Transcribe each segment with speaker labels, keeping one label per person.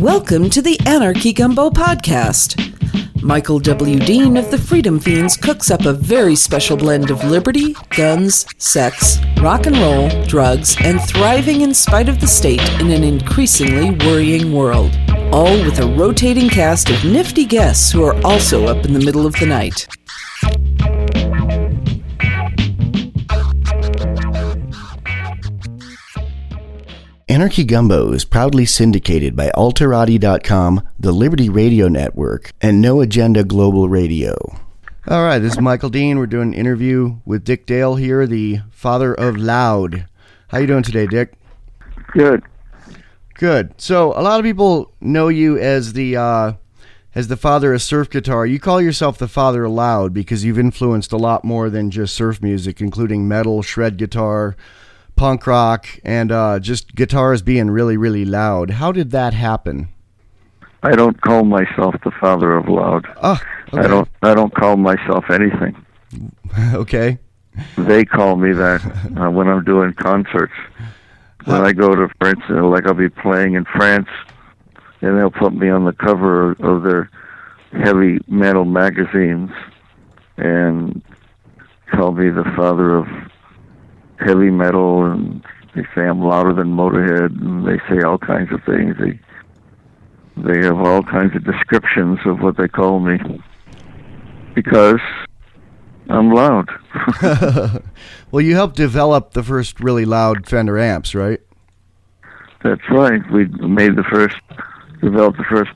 Speaker 1: Welcome to the Anarchy Gumbo Podcast. Michael W. Dean of the Freedom Fiends cooks up a very special blend of liberty, guns, sex, rock and roll, drugs, and thriving in spite of the state in an increasingly worrying world. All with a rotating cast of nifty guests who are also up in the middle of the night.
Speaker 2: Anarchy Gumbo is proudly syndicated by Alterati.com, the Liberty Radio Network, and No Agenda Global Radio. All right, this is Michael Dean. We're doing an interview with Dick Dale here, the father of Loud. How you doing today, Dick?
Speaker 3: Good.
Speaker 2: Good. So a lot of people know you as the father of surf guitar. You call yourself the father of Loud because you've influenced a lot more than just surf music, including metal, shred guitar, punk rock, and just guitars being really, really loud. How did that happen?
Speaker 3: I don't call myself the father of Loud.
Speaker 2: Oh, okay.
Speaker 3: I don't call myself anything.
Speaker 2: Okay.
Speaker 3: They call me that when I'm doing concerts. When I go to, for instance, like I'll be playing in France, and they'll put me on the cover of their heavy metal magazines and call me the father of heavy metal, and they say I'm louder than Motorhead, and they say all kinds of things. They have all kinds of descriptions of what they call me because I'm loud.
Speaker 2: Well, you helped develop the first really loud Fender amps, right?
Speaker 3: That's right. We developed the first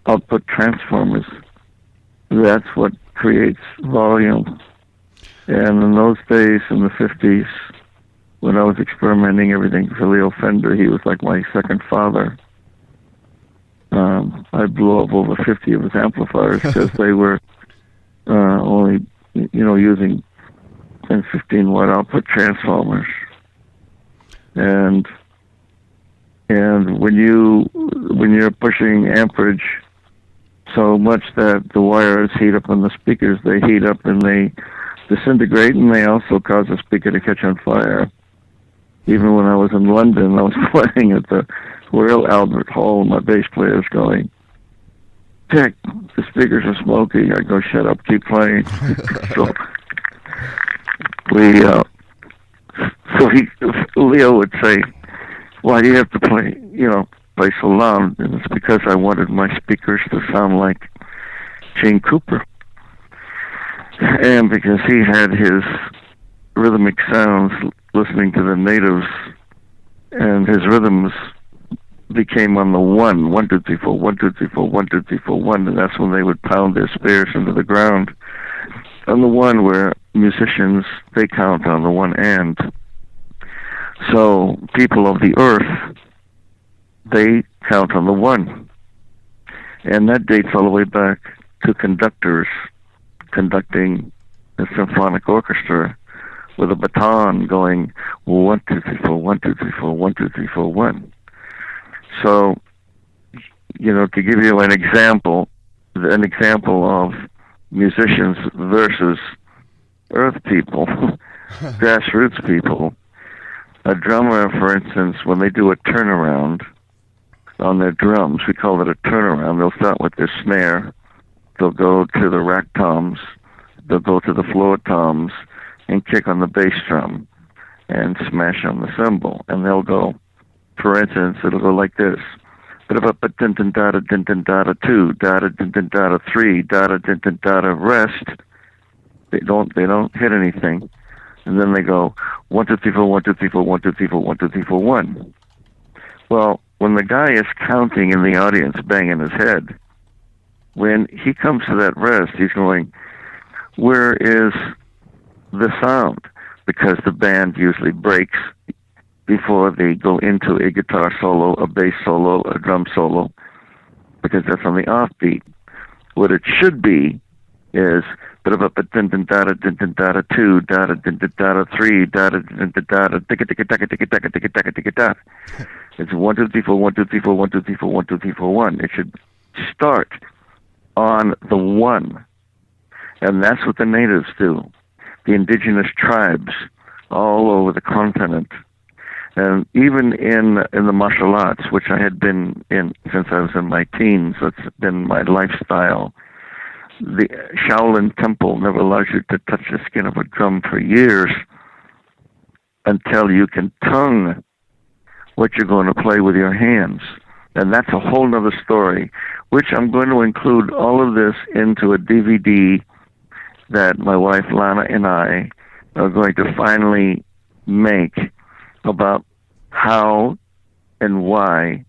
Speaker 3: output transformers. That's what creates volume. And in those days, in the 50s, when I was experimenting everything for Leo Fender, he was like my second father. I blew up over 50 of his amplifiers because they were only, using 10, 15 watt output transformers. And when you're pushing amperage so much that the wires heat up on the speakers, they heat up and they disintegrate, and they also cause the speaker to catch on fire. Even when I was in London, I was playing at the Royal Albert Hall, and my bass player's going, "Dick, the speakers are smoking." I go, "Shut up, keep playing." Leo would say, "Why do you have to play so loud?" And it's because I wanted my speakers to sound like Gene Cooper. And because he had his rhythmic sounds listening to the natives, and his rhythms became on the 1, 1, 2, 3, 4, 1, 2, 3, 4, 1, 2, 3, 4, 1, and that's when they would pound their spears into the ground. On the 1 where musicians, they count on the 1 and. So people of the earth, they count on the 1. And that dates all the way back to conductors conducting a symphonic orchestra with a baton going 1, 2, 3, 4, 1, 2, 3, 4, 1, 2, 3, 4, 1. So, to give you an example of musicians versus earth people, grassroots people, a drummer, for instance, when they do a turnaround on their drums, we call it a turnaround. They'll start with their snare. They'll go to the rack toms, they'll go to the floor toms, and kick on the bass drum, and smash on the cymbal. And they'll go, for instance, it'll go like this. Da-da-da-da-da-da-da, 2, da-da-da-da-da, 3, da-da-da-da-da, rest. They don't hit anything. And then they go 1, 2, 3, 4, 1, 2, 3, 4, 1, 2, 3, 4, 1, 2, 3, 4, 1. Well, when the guy is counting in the audience, banging his head, when he comes to that rest, he's going, where is the sound? Because the band usually breaks before they go into a guitar solo, a bass solo, a drum solo, because that's on the offbeat. What it should be is 2, 3, it's 1, 2, 3, 4, 1, 2, 3, 4, 1, 2, 3, 4, 1, 2, 3, 4, 1. It should start on the 1. And that's what the natives do. The indigenous tribes all over the continent. And even in the martial arts, which I had been in since I was in my teens, that's been my lifestyle. The Shaolin Temple never allows you to touch the skin of a drum for years until you can tongue what you're going to play with your hands. And that's a whole nother story, which I'm going to include all of this into a DVD that my wife Lana and I are going to finally make about how and why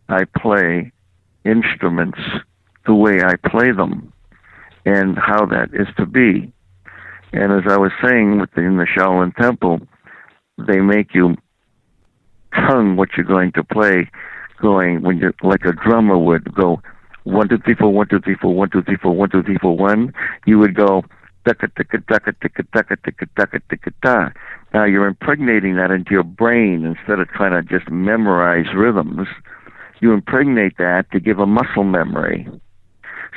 Speaker 3: I play instruments the way I play them and how that is to be. And as I was saying within the Shaolin Temple, they make you tongue what you're going to play, going when you're like a drummer would go 1 2 3 4 1 2 3 4 1 2 3 4 1 2 3 4 1. You would go taka taka taka taka taka taka taka taka ta. Now you're impregnating that into your brain instead of trying to just memorize rhythms. You impregnate that to give a muscle memory,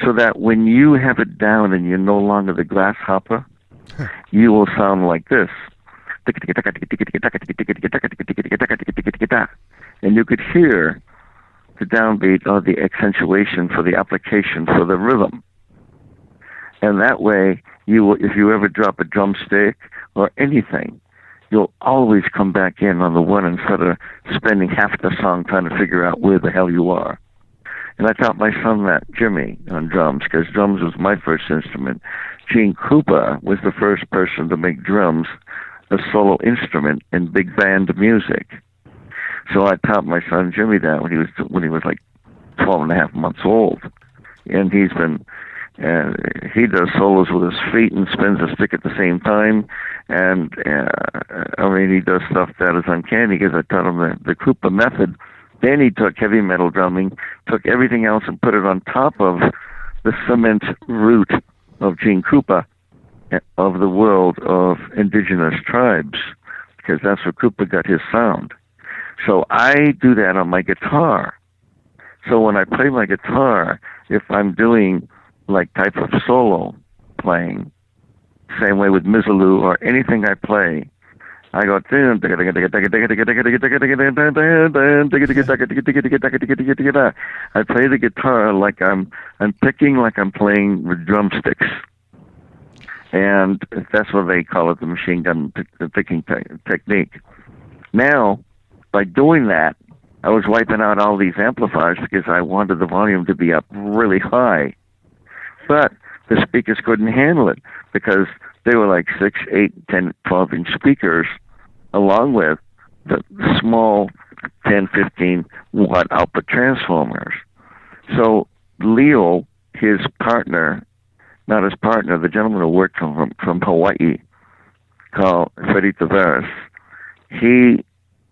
Speaker 3: so that when you have it down and you're no longer the grasshopper, you will sound like this. And you could hear the downbeat or the accentuation for the application for the rhythm. And that way, you will, if you ever drop a drumstick or anything, you'll always come back in on the one instead of spending half the song trying to figure out where the hell you are. And I taught my son that, Jimmy, on drums, because drums was my first instrument. Gene Krupa was the first person to make drums a solo instrument in big band music. So I taught my son Jimmy that when he was like 12 and a half months old. And he does solos with his feet and spins a stick at the same time. And I mean, he does stuff that is uncanny because I taught him the Krupa method. Then he took heavy metal drumming, took everything else and put it on top of the cement root of Gene Krupa of the world of indigenous tribes, because that's where Krupa got his sound. So I do that on my guitar. So when I play my guitar, if I'm doing like type of solo playing, same way with Mizzaloo or anything I play, I go, I play the guitar like I'm picking like I'm playing with drumsticks. And that's what they call it, the machine gun picking technique. Now, by doing that, I was wiping out all these amplifiers because I wanted the volume to be up really high. But the speakers couldn't handle it because they were like 6, 8, 10, 12-inch speakers, along with the small 10, 15-watt output transformers. So Leo, his partner, not his partner, the gentleman who worked from Hawaii, called Freddie Tavares, he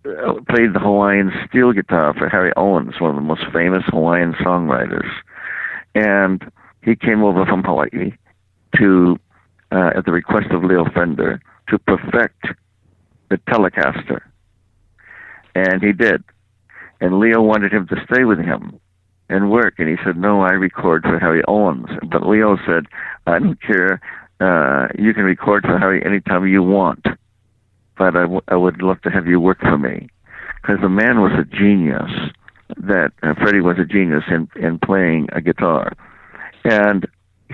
Speaker 3: played the Hawaiian steel guitar for Harry Owens, one of the most famous Hawaiian songwriters. And he came over from Hawaii to, at the request of Leo Fender, to perfect the Telecaster. And he did. And Leo wanted him to stay with him and work. And he said, no, I record for Harry Owens. But Leo said, I don't care. You can record for Harry anytime you want. But I would love to have you work for me. Because the man was a genius. Freddie was a genius in playing a guitar. And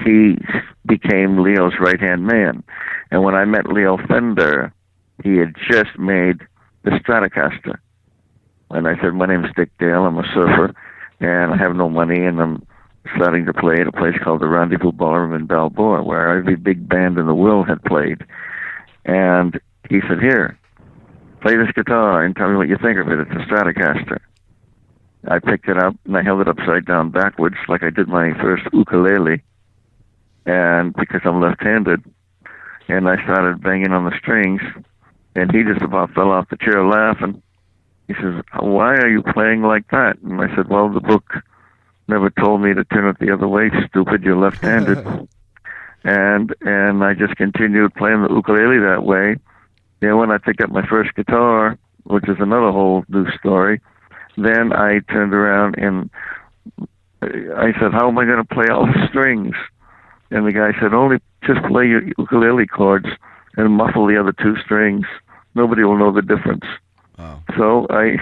Speaker 3: he became Leo's right-hand man. And when I met Leo Fender, he had just made the Stratocaster. And I said, my name's Dick Dale, I'm a surfer, and I have no money, and I'm starting to play at a place called the Rendezvous Ballroom in Balboa, where every big band in the world had played. And he said, here, play this guitar and tell me what you think of it. It's a Stratocaster. I picked it up, and I held it upside down backwards, like I did my first ukulele, and because I'm left-handed, and I started banging on the strings, and he just about fell off the chair laughing. He says, why are you playing like that? And I said, well, the book never told me to turn it the other way, stupid, you're left-handed. and I just continued playing the ukulele that way. And when I picked up my first guitar, which is another whole new story, then I turned around and I said, how am I going to play all the strings? And the guy said, only just play your ukulele chords and muffle the other two strings. Nobody will know the difference.
Speaker 2: Wow.
Speaker 3: So I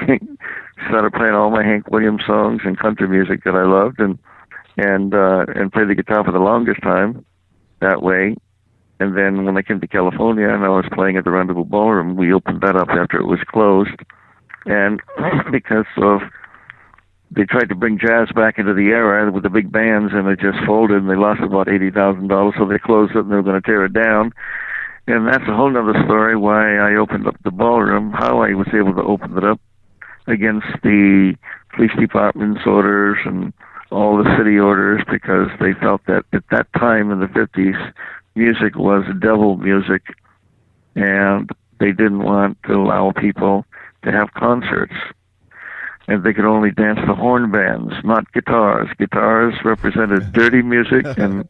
Speaker 3: started playing all my Hank Williams songs and country music that I loved, and played the guitar for the longest time that way. And then when I came to California and I was playing at the Rendezvous Ballroom, we opened that up after it was closed. And because of they tried to bring jazz back into the era with the big bands, and it just folded, and they lost about $80,000, so they closed it, and they were going to tear it down. And that's a whole other story why I opened up the ballroom, how I was able to open it up against the police department's orders and all the city orders, because they felt that at that time in the 50s, music was devil music, and they didn't want to allow people to have concerts. And they could only dance to horn bands, not guitars. Guitars represented dirty music and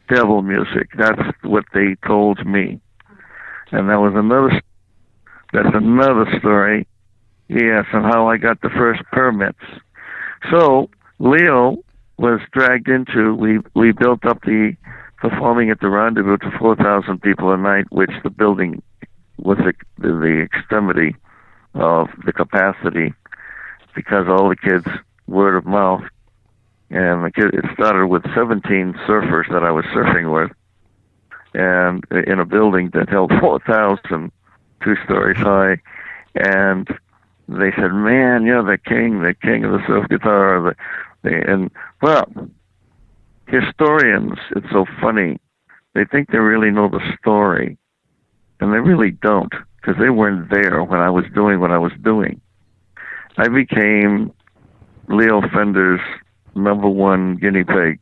Speaker 3: devil music. That's what they told me. And that's another story, yes, on how I got the first permits. So Leo was dragged into, we built up the performing at the Rendezvous to 4,000 people a night, which the building was the extremity of the capacity, because all the kids, word of mouth, and it started with 17 surfers that I was surfing with, and in a building that held 4,000, 2 stories high, and they said, "Man, you're the king of the surf guitar." And well, historians, it's so funny, they think they really know the story, and they really don't, because they weren't there when I was doing what I was doing. I became Leo Fender's #1 guinea pig.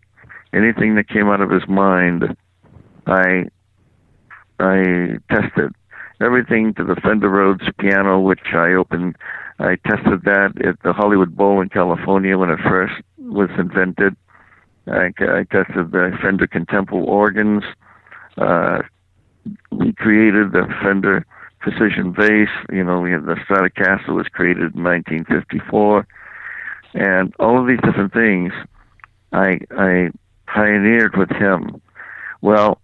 Speaker 3: Anything that came out of his mind, I tested. Everything to the Fender Rhodes piano, which I opened. I tested that at the Hollywood Bowl in California when it first was invented. I tested the Fender Contempo organs. We created the Fender precision bass. We had the Stratocaster was created in 1954, and all of these different things I pioneered with him. Well,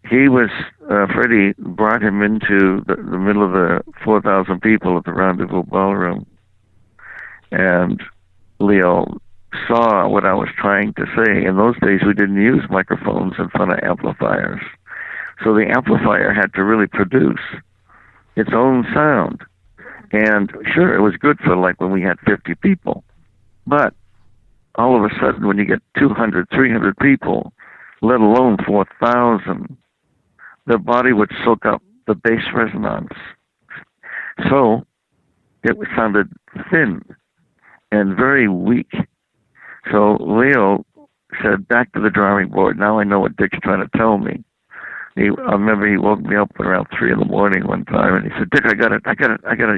Speaker 3: he was Freddie brought him into the middle of the 4,000 people at the Rendezvous Ballroom, and Leo saw what I was trying to say. In those days, we didn't use microphones in front of amplifiers, so the amplifier had to really produce its own sound. And sure, it was good for like when we had 50 people, but all of a sudden when you get 200, 300 people, let alone 4,000, the body would soak up the bass resonance. So it sounded thin and very weak. So Leo said, "Back to the drawing board. Now I know what Dick's trying to tell me." I remember he woke me up around 3 a.m. one time, and he said, "Dick, I got it. You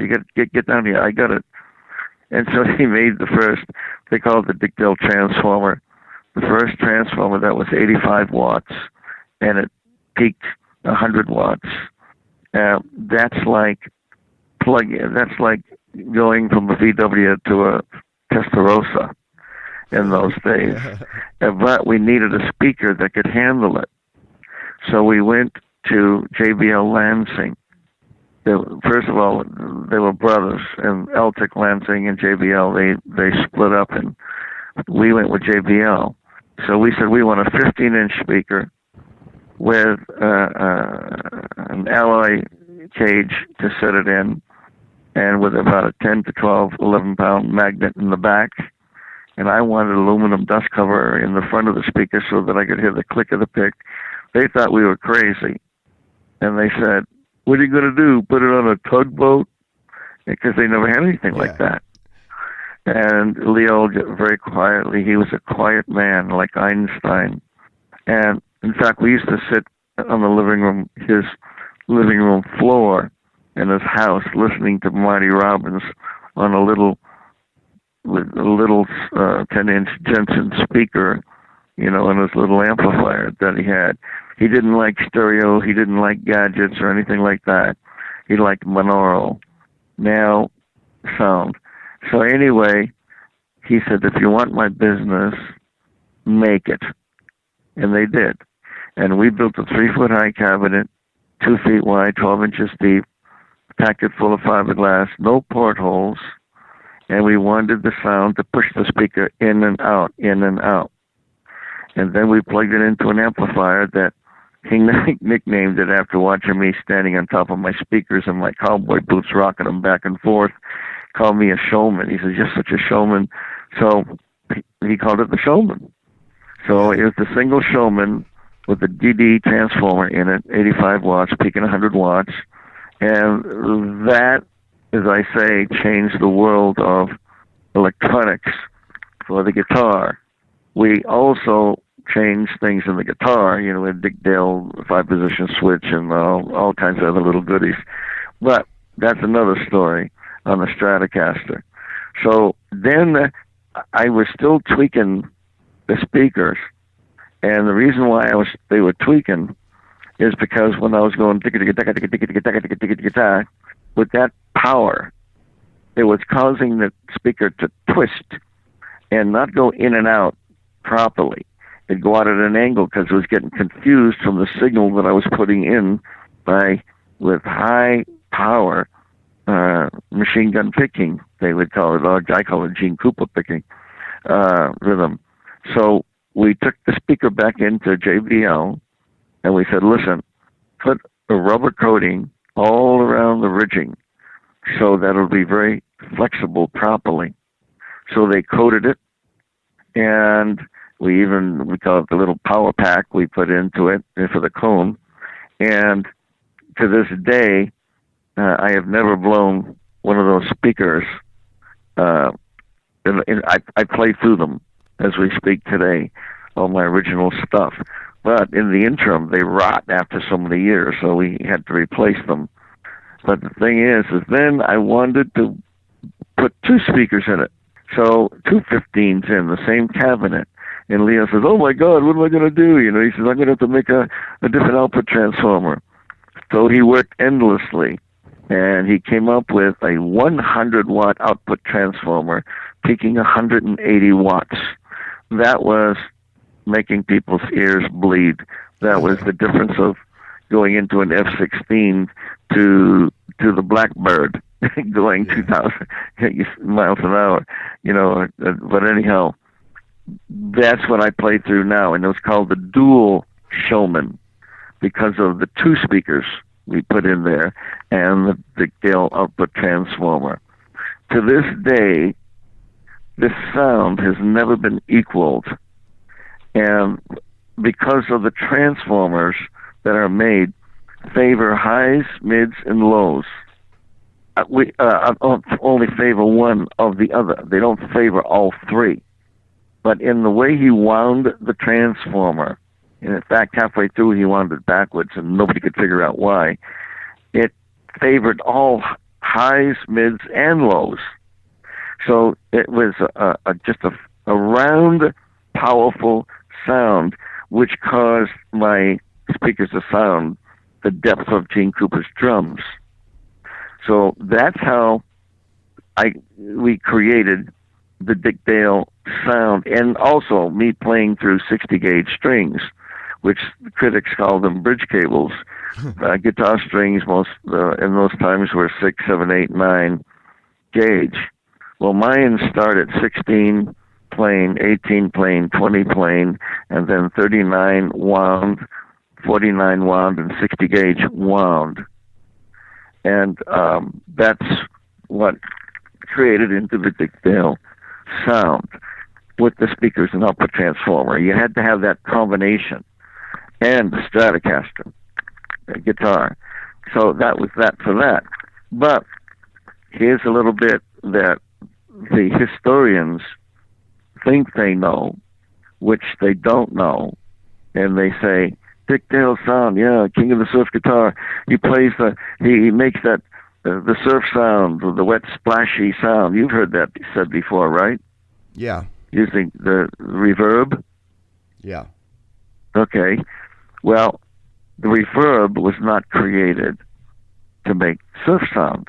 Speaker 3: got to get down here. I got it." And so he made the first, they call it the Dick Dale transformer, the first transformer that was 85 watts, and it peaked 100 watts. That's like going from a VW to a Testarossa in those days. But we needed a speaker that could handle it. So we went to JBL Lansing. First of all, they were brothers, and Eltic Lansing and JBL, they split up, and we went with JBL. So we said we want a 15-inch speaker with an alloy cage to set it in, and with about a 10 to 12, 11-pound magnet in the back. And I wanted an aluminum dust cover in the front of the speaker so that I could hear the click of the pick. They thought we were crazy. And they said, "What are you going to do, put it on a tugboat?" Because they never had anything like that. And Leo, very quietly, he was a quiet man like Einstein. And in fact, we used to sit on his living room floor in his house, listening to Marty Robbins on a little 10-inch Jensen speaker, in his little amplifier that he had. He didn't like stereo. He didn't like gadgets or anything like that. He liked monaural, now sound. So anyway, he said, "If you want my business, make it." And they did. And we built a 3-foot high cabinet, 2 feet wide, 12 inches deep, packed it full of fiberglass, no portholes, and we wanted the sound to push the speaker in and out, in and out. And then we plugged it into an amplifier that he nicknamed it after watching me standing on top of my speakers in my cowboy boots, rocking them back and forth. Called me a showman. He says, "You're such a showman." So he called it the Showman. So it was the single Showman with the DD transformer in it, 85 watts, peaking 100 watts. And that, as I say, changed the world of electronics for the guitar. We also changed things in the guitar, with Dick Dale 5-position switch and all kinds of other little goodies. But that's another story on the Stratocaster. So then I was still tweaking the speakers, and the reason why they were tweaking is because when I was going with that power, it was causing the speaker to twist and not go in and out properly. It'd go out at an angle because it was getting confused from the signal that I was putting in with high power machine gun picking, they would call it, or I call it Gene Cooper picking rhythm. So we took the speaker back into JBL, and we said, listen, put a rubber coating all around the ridging so that it'll be very flexible properly. So they coated it, and we call it the little power pack we put into it for the cone. And to this day, I have never blown one of those speakers. I play through them as we speak today, all my original stuff. But in the interim, they rot after so many years, so we had to replace them. But the thing is then I wanted to put two speakers in it. So two 15s in the same cabinet. And Leo says, "Oh my God, what am I going to do?" He says, "I'm going to have to make a different output transformer." So he worked endlessly, and he came up with a 100-watt output transformer, peaking 180 watts. That was making people's ears bleed. That was the difference of going into an F-16 to the Blackbird, going 2,000 miles an hour. But anyhow, that's what I play through now, and it was called the Dual Showman because of the two speakers we put in there and the Dick Dale output transformer. To this day, this sound has never been equaled, and because of the transformers that are made favor highs, mids, and lows. We only favor one of the other. They don't favor all three. But in the way he wound the transformer, and in fact, halfway through he wound it backwards, and nobody could figure out why, it favored all highs, mids, and lows. So it was just a round, powerful sound, which caused my speakers to sound the depth of Gene Cooper's drums. So that's how we created the Dick Dale sound, and also me playing through 60-gauge strings, which critics call them bridge cables. Guitar strings most in those times were 6, 7, 8, 9 gauge. Well, mine start at 16 plain, 18 plain, 20 plain, and then 39 wound, 49 wound, and 60 gauge wound. And that's what created into the Dick Dale sound with the speakers and output transformer. You had to have that combination, and the Stratocaster guitar. So that was that for that. But here's a little bit that the historians think they know, which they don't know, and they say, Dick Dale sound, yeah, king of the surf guitar. He makes that the surf sound, the wet, splashy sound. You've heard that said before, right?
Speaker 2: Yeah.
Speaker 3: Using the reverb?
Speaker 2: Yeah.
Speaker 3: Okay. Well, the reverb was not created to make surf sound.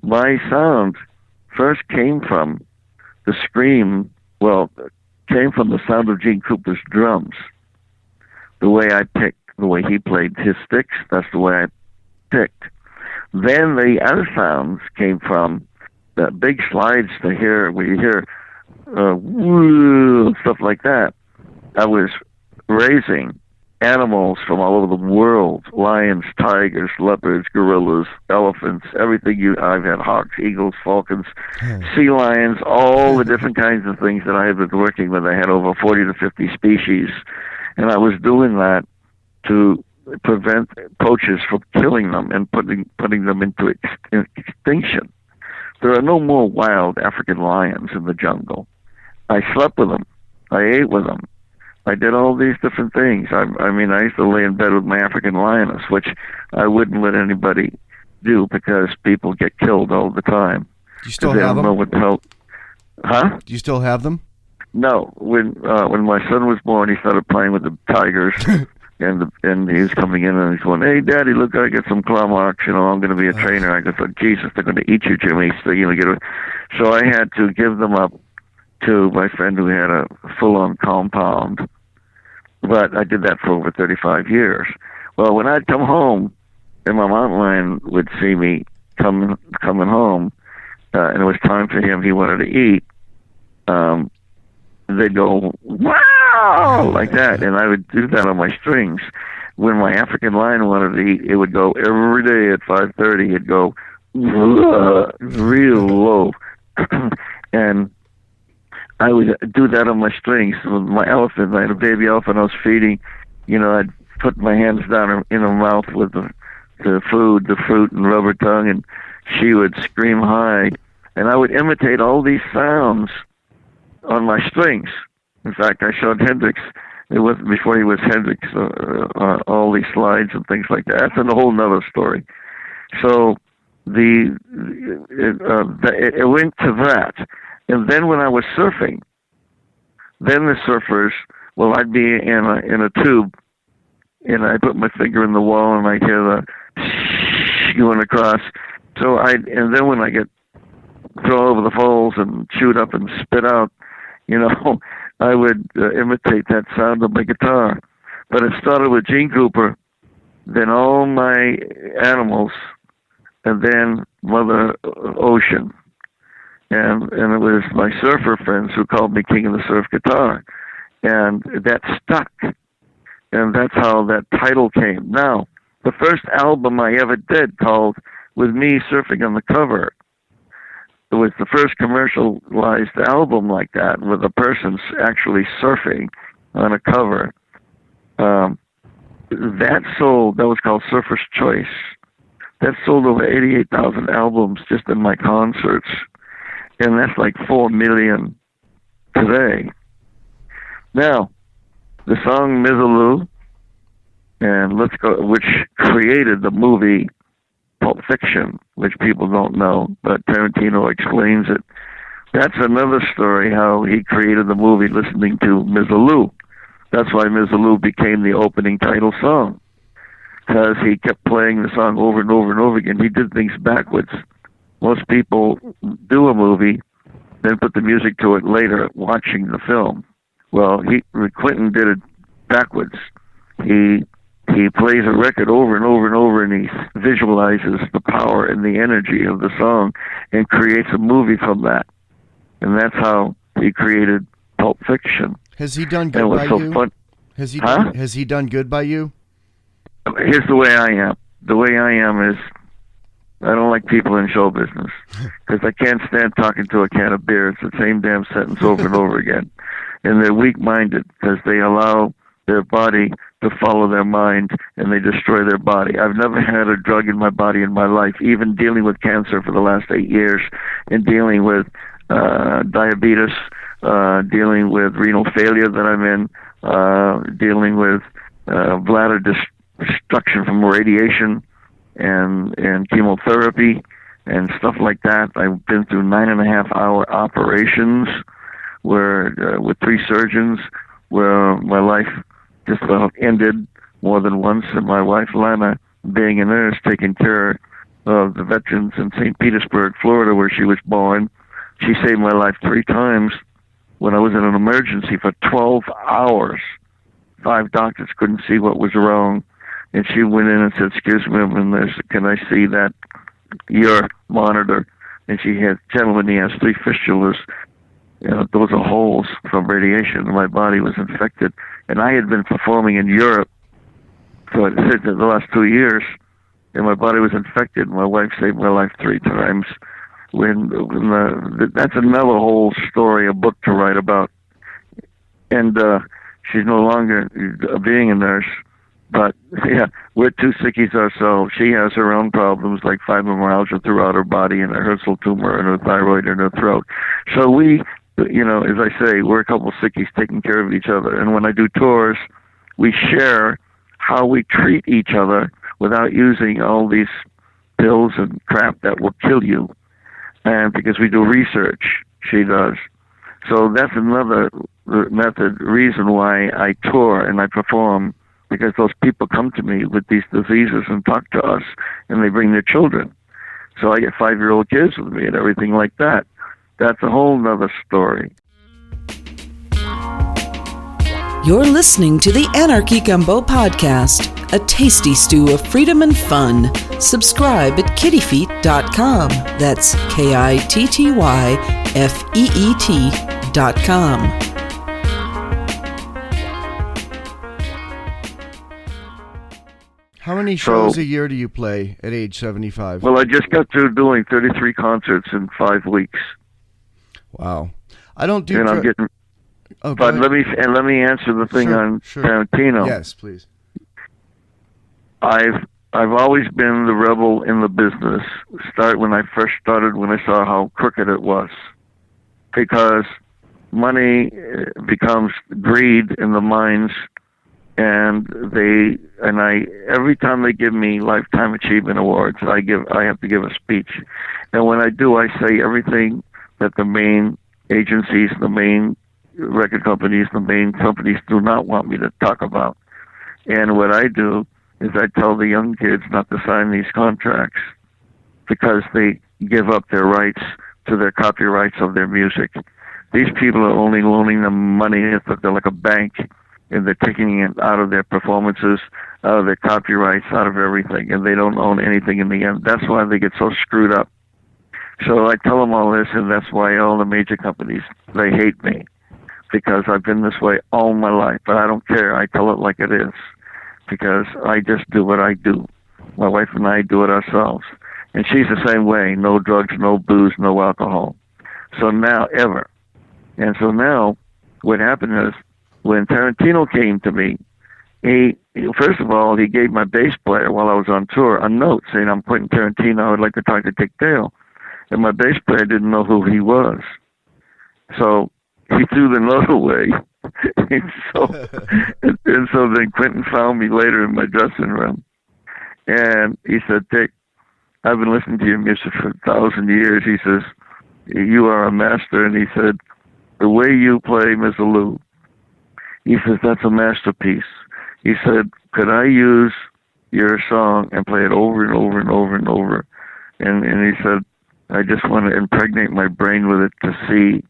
Speaker 3: My sound first came from the scream, came from the sound of Gene Cooper's drums. The way I picked, the way he played his sticks, that's the way I picked. Then the other sounds came from the big slides to hear, where you hear woo, stuff like that. I was raising animals from all over the world: lions, tigers, leopards, gorillas, elephants, everything. I've had hawks, eagles, falcons, sea lions, all the different kinds of things that I have been working with. I had over 40 to 50 species, and I was doing that to prevent poachers from killing them and putting them into extinction. There are no more wild African lions in the jungle. I slept with them. I ate with them. I did all these different things. I mean, I used to lay in bed with my African lioness, which I wouldn't let anybody do because people get killed all the time.
Speaker 2: Do you still have them?
Speaker 3: Know what the hell. Huh?
Speaker 2: Do you still have them?
Speaker 3: No. When my son was born, he started playing with the tigers, and he was coming in and he's going, "Hey, Daddy, look, I got some claw marks. You know, I'm going to be a trainer." I go, "Jesus, they're going to eat you, Jimmy." So So I had to give them up to my friend who had a full-on compound. But I did that for over 35 years. Well, when I'd come home, and my mountain lion would see me coming home, and it was time for him, he wanted to eat, they'd go, "Wow!" like that, and I would do that on my strings. When my African lion wanted to eat, it would go every day at 5:30. It'd go real low, and I would do that on my strings. With my elephant, I had a baby elephant I was feeding. You know, I'd put my hands down in her mouth with the food, the fruit, and rubber tongue, and she would scream high. And I would imitate all these sounds on my strings. In fact, I showed Hendrix. It wasn't before he was Hendrix, all these slides and things like that. That's a whole nother story. So it went to that. And then when I was surfing, then the surfers, well, I'd be in a tube, and I put my finger in the wall, and I'd hear the going across. And then when I get thrown over the falls and chewed up and spit out, you know, I would imitate that sound of my guitar. But it started with Gene Cooper, then all my animals, and then Mother Ocean. And it was my surfer friends who called me King of the Surf Guitar. And that stuck. And that's how that title came. Now, the first album I ever did, called With Me Surfing on the Cover, it was the first commercialized album like that, with a person actually surfing on a cover. That was called Surfer's Choice. That sold over 88,000 albums just in my concerts. And that's like 4 million today. Now, the song Mizzaloo, and Let's Go, which created the movie Pulp Fiction, which people don't know, but Tarantino explains it. That's another story, how he created the movie listening to Mizzaloo. That's why Mizzaloo became the opening title song, because he kept playing the song over and over and over again. He did things backwards. Most people do a movie, then put the music to it later, watching the film. Well, Quentin did it backwards. He plays a record over and over and over, and he visualizes the power and the energy of the song and creates a movie from that. And that's how he created Pulp Fiction.
Speaker 2: Has he done good by you?
Speaker 3: Fun.
Speaker 2: Has he done good by you?
Speaker 3: Here's the way I am. The way I am is, I don't like people in show business, because I can't stand talking to a can of beer. It's the same damn sentence over and over again. And they're weak-minded, because they allow their body to follow their mind, and they destroy their body. I've never had a drug in my body in my life, even dealing with cancer for the last 8 years, and dealing with diabetes, dealing with renal failure that I'm in, dealing with bladder destruction from radiation and chemotherapy and stuff like that. I've been through 9.5-hour operations where with 3 surgeons, where my life just about ended more than once. And my wife, Lana, being a nurse, taking care of the veterans in St. Petersburg, Florida, where she was born, she saved my life 3 times when I was in an emergency for 12 hours. 5 doctors couldn't see what was wrong. And she went in and said, "Excuse me, can I see that your monitor?" And she had, "Gentlemen, he has 3 fistulas. Those are holes from radiation." And my body was infected. And I had been performing in Europe for the last 2 years, and my body was infected. My wife saved my life 3 times. That's another whole story, a book to write about. And she's no longer being a nurse. But, yeah, we're 2 sickies ourselves. She has her own problems, like fibromyalgia throughout her body and a Herschel tumor and her thyroid in her throat. So we, as I say, we're a couple sickies taking care of each other. And when I do tours, we share how we treat each other without using all these pills and crap that will kill you. And because we do research, she does. So that's another reason why I tour and I perform, because those people come to me with these diseases and talk to us, and they bring their children. So I get 5-year-old kids with me and everything like that. That's a whole nother story.
Speaker 1: You're listening to the Anarchy Gumbo Podcast, a tasty stew of freedom and fun. Subscribe at kittyfeet.com. That's KITTYFEET.com.
Speaker 2: How many shows a year do you play at age 75?
Speaker 3: Well, I just got through doing 33 concerts in 5 weeks.
Speaker 2: Wow. I don't do...
Speaker 3: And I'm getting...
Speaker 2: Oh,
Speaker 3: but let me answer the thing on Tarantino.
Speaker 2: Yes, please.
Speaker 3: I've always been the rebel in the business. When I first started, when I saw how crooked it was, because money becomes greed in the minds, and every time they give me lifetime achievement awards, I have to give a speech, and when I do, I say everything that the main agencies, the main record companies, the main companies do not want me to talk about. And what I do is I tell the young kids not to sign these contracts because they give up their rights to their copyrights of their music. These people are only loaning them money. They're like a bank, and they're taking it out of their performances, out of their copyrights, out of everything, and they don't own anything in the end. That's why they get so screwed up. So I tell them all this, and that's why all the major companies, they hate me, because I've been this way all my life. But I don't care. I tell it like it is, because I just do what I do. My wife and I do it ourselves. And she's the same way. No drugs, no booze, no alcohol. So now, ever. And so now, what happened is, when Tarantino came to me, first of all, he gave my bass player, while I was on tour, a note saying, "I'm Quentin Tarantino, I would like to talk to Dick Dale." And my bass player didn't know who he was. So he threw the note away. and so then Quentin found me later in my dressing room. And he said, "Dick, I've been listening to your music for 1,000 years." He says, "You are a master." And he said, "The way you play Mizzaloo," he says, "that's a masterpiece." He said, "Could I use your song and play it over and over and over and over?" And he said, "I just want to impregnate my brain with it to see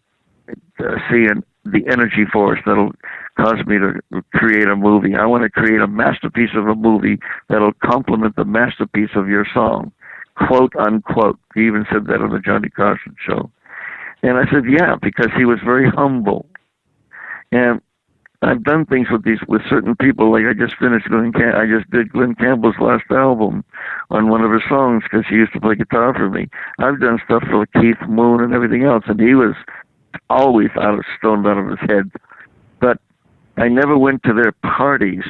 Speaker 3: the energy force that'll cause me to create a movie. I want to create a masterpiece of a movie that'll complement the masterpiece of your song," quote unquote. He even said that on the Johnny Carson show. And I said, yeah, because he was very humble. And I've done things with certain people. Like I just did Glenn Campbell's last album on one of her songs because he used to play guitar for me. I've done stuff for Keith Moon and everything else, and he was always stoned out of his head. But I never went to their parties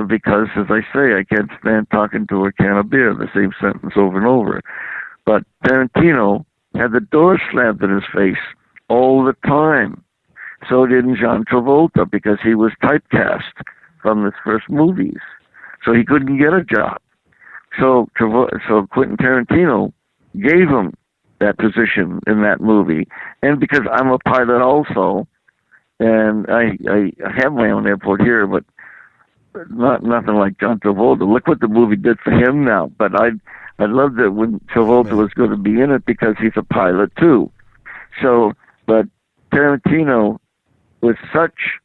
Speaker 3: because, as I say, I can't stand talking to a can of beer, the same sentence over and over. But Tarantino had the door slammed in his face all the time. So did John Travolta, because he was typecast from his first movies. So he couldn't get a job. So Quentin Tarantino gave him that position in that movie. And because I'm a pilot also, and I have my own airport here, but nothing like John Travolta. Look what the movie did for him now. But I loved it when Travolta was going to be in it because he's a pilot too. So, but Tarantino was such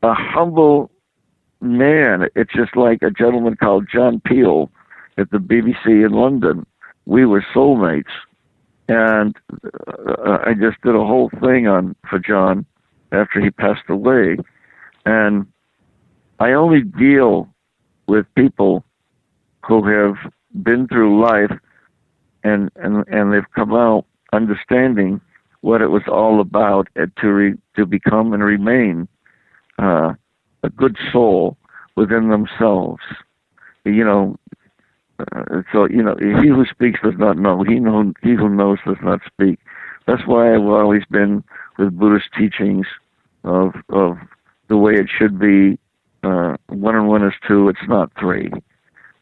Speaker 3: a humble man, it's just like a gentleman called John Peel at the BBC in London. We were soulmates, and I just did a whole thing for John after he passed away, and I only deal with people who have been through life and they've come out understanding what it was all about, and to become and remain a good soul within themselves. You know, so you know, he who speaks does not know. He who knows does not speak. That's why I've always been with Buddhist teachings of the way it should be. 1 and 1 is 2. It's not 3.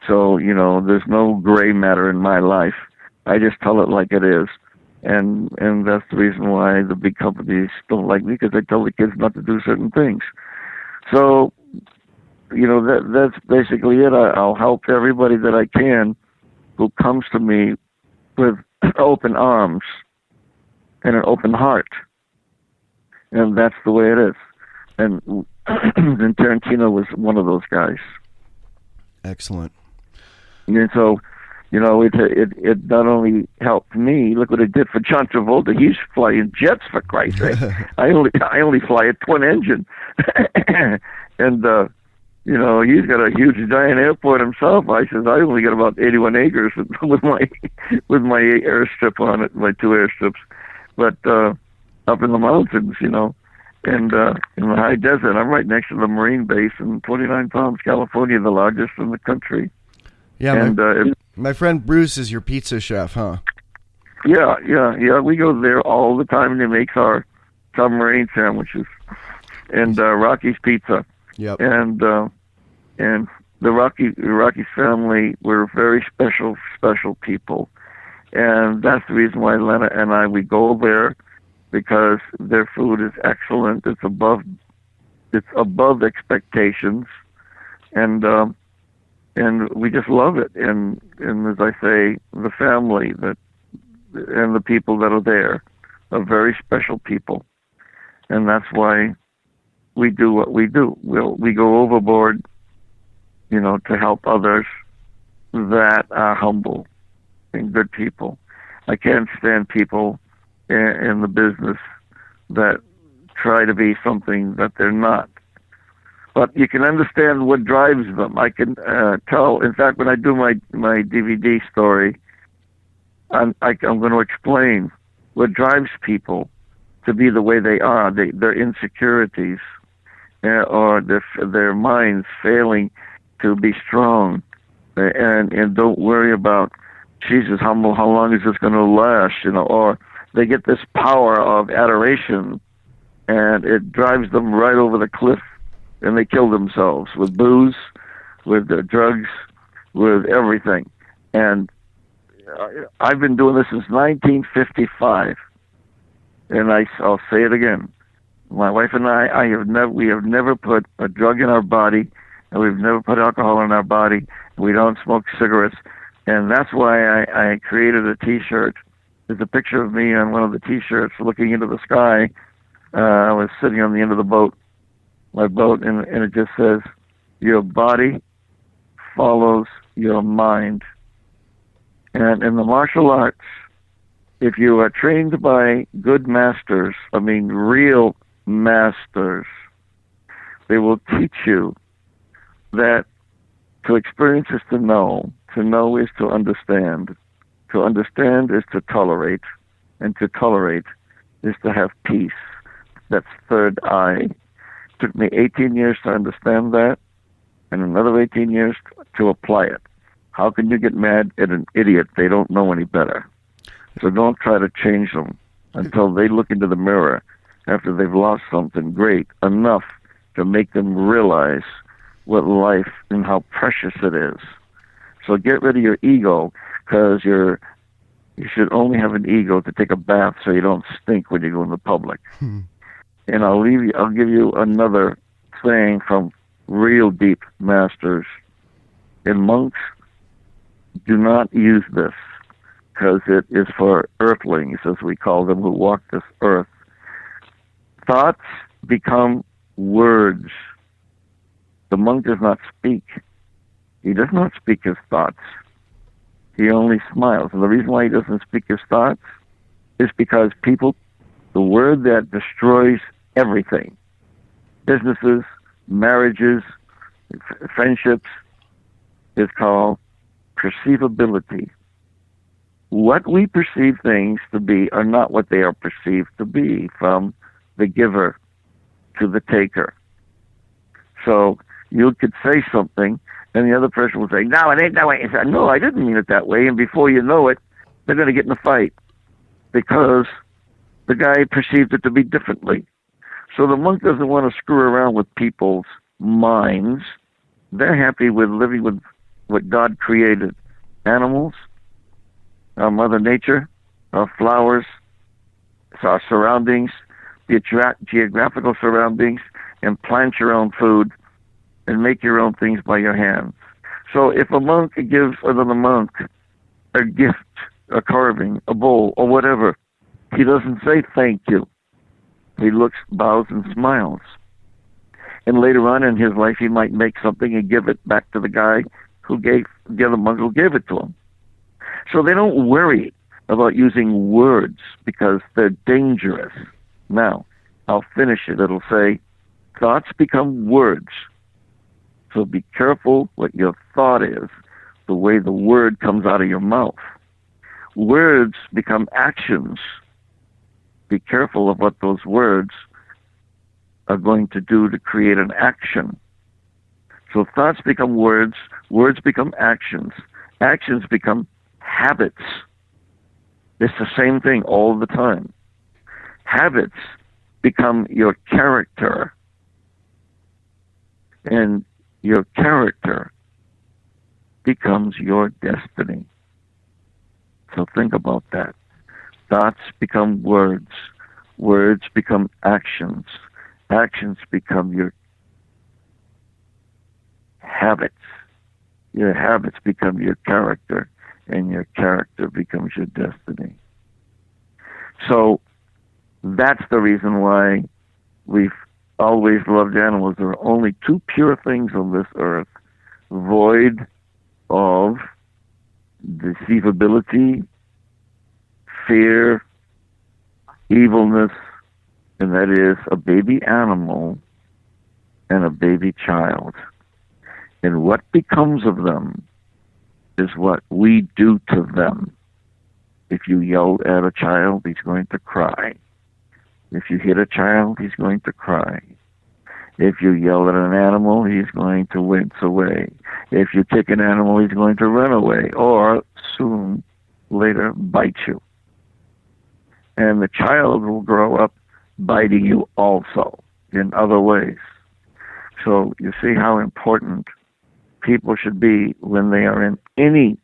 Speaker 3: So you know, there's no gray matter in my life. I just tell it like it is. And that's the reason why the big companies don't like me, because I tell the kids not to do certain things. So, you know, that's basically it. I'll help everybody that I can who comes to me with open arms and an open heart. And that's the way it is. And Tarantino was one of those guys.
Speaker 2: Excellent.
Speaker 3: And so, you know, it not only helped me. Look what it did for John Travolta. He's flying jets, for Christ's sake. I only fly a twin engine, and you know, he's got a huge giant airport himself. I says I only got about 81 acres with my airstrip on it, my 2 airstrips, but up in the mountains, you know, and in the high desert. I'm right next to the Marine base in 29 Palms, California, the largest in the country.
Speaker 2: Yeah,
Speaker 3: and
Speaker 2: my friend Bruce is your pizza chef, huh?
Speaker 3: Yeah. We go there all the time, and he makes our submarine sandwiches and Rocky's Pizza.
Speaker 2: Yep.
Speaker 3: And the Rocky family were very special people, and that's the reason why Lena and I, we go there, because their food is excellent. It's above expectations, and we just love it. And as I say, the family and the people that are there are very special people, and that's why we do what we do. We go overboard, you know, to help others that are humble and good people. I can't stand people in the business that try to be something that they're not. But you can understand what drives them. I can tell. In fact, when I do my DVD story, I'm going to explain what drives people to be the way they are. Their insecurities, or their minds failing to be strong, and don't worry about, Jesus, how long is this going to last? You know, or they get this power of adoration, and it drives them right over the cliff. And they kill themselves with booze, with drugs, with everything. And I've been doing this since 1955. And I'll say it again. My wife and we have never put a drug in our body, and we've never put alcohol in our body. We don't smoke cigarettes. And that's why I created a T-shirt. There's a picture of me on one of the T-shirts looking into the sky. I was sitting on the end of my boat, and it just says, your body follows your mind. And in the martial arts, if you are trained by good masters, I mean real masters, they will teach you that to experience is to know is to understand is to tolerate, and to tolerate is to have peace. That's third eye. It took me 18 years to understand that, and another 18 years to apply it. How can you get mad at an idiot? They don't know any better. So don't try to change them until they look into the mirror after they've lost something great enough to make them realize what life and how precious it is. So get rid of your ego, because you should only have an ego to take a bath so you don't stink when you go in the public. And I'll give you another saying from real deep masters. And monks, do not use this, because it is for earthlings, as we call them, who walk this earth. Thoughts become words. The monk does not speak. He does not speak his thoughts. He only smiles. And the reason why he doesn't speak his thoughts is because the word that destroys everything, businesses, marriages, friendships, is called perceivability. What we perceive things to be are not what they are perceived to be, from the giver to the taker. So you could say something, and the other person will say, "No, it ain't that way." You say, "No, I didn't mean it that way." And before you know it, they're going to get in a fight because the guy perceived it to be differently. So the monk doesn't want to screw around with people's minds. They're happy with living with what God created: animals, our Mother Nature, our flowers, our surroundings, the geographical surroundings, and plant your own food and make your own things by your hands. So if a monk gives another monk a gift, a carving, a bowl, or whatever, he doesn't say thank you. He looks, bows, and smiles. And later on in his life, he might make something and give it back to the guy who gave, the other monk who gave it to him. So they don't worry about using words because they're dangerous. Now, I'll finish it. It'll say, thoughts become words. So be careful what your thought is, the way the word comes out of your mouth. Words become actions. Be careful of what those words are going to do to create an action. So thoughts become words become actions become habits. It's the same thing all the time. Habits become your character, and your character becomes your destiny. So think about that. Thoughts become words become actions become your habits. Your habits become your character, and your character becomes your destiny. So that's the reason why we've always loved animals. There are only two pure things on this earth, void of deceivability, fear, evilness, and that is a baby animal and a baby child. And what becomes of them is what we do to them. If you yell at a child, he's going to cry. If you hit a child, he's going to cry. If you yell at an animal, he's going to wince away. If you kick an animal, he's going to run away, or soon later bite you. And the child will grow up biting you also in other ways. So you see how important people should be when they are in any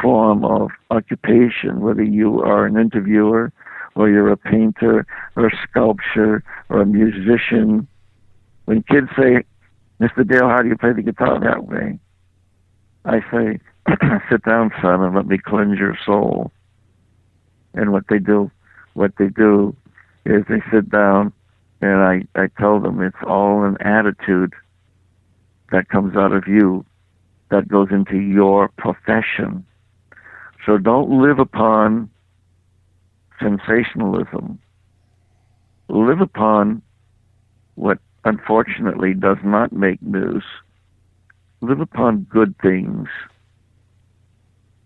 Speaker 3: form of occupation, whether you are an interviewer or you're a painter or a sculptor or a musician. When kids say, "Mr. Dale, how do you play the guitar that way?" I say, "Sit down, son, and let me cleanse your soul." And what they do is they sit down, and I tell them it's all an attitude that comes out of you that goes into your profession. So don't live upon sensationalism. Live upon what unfortunately does not make news. Live upon good things.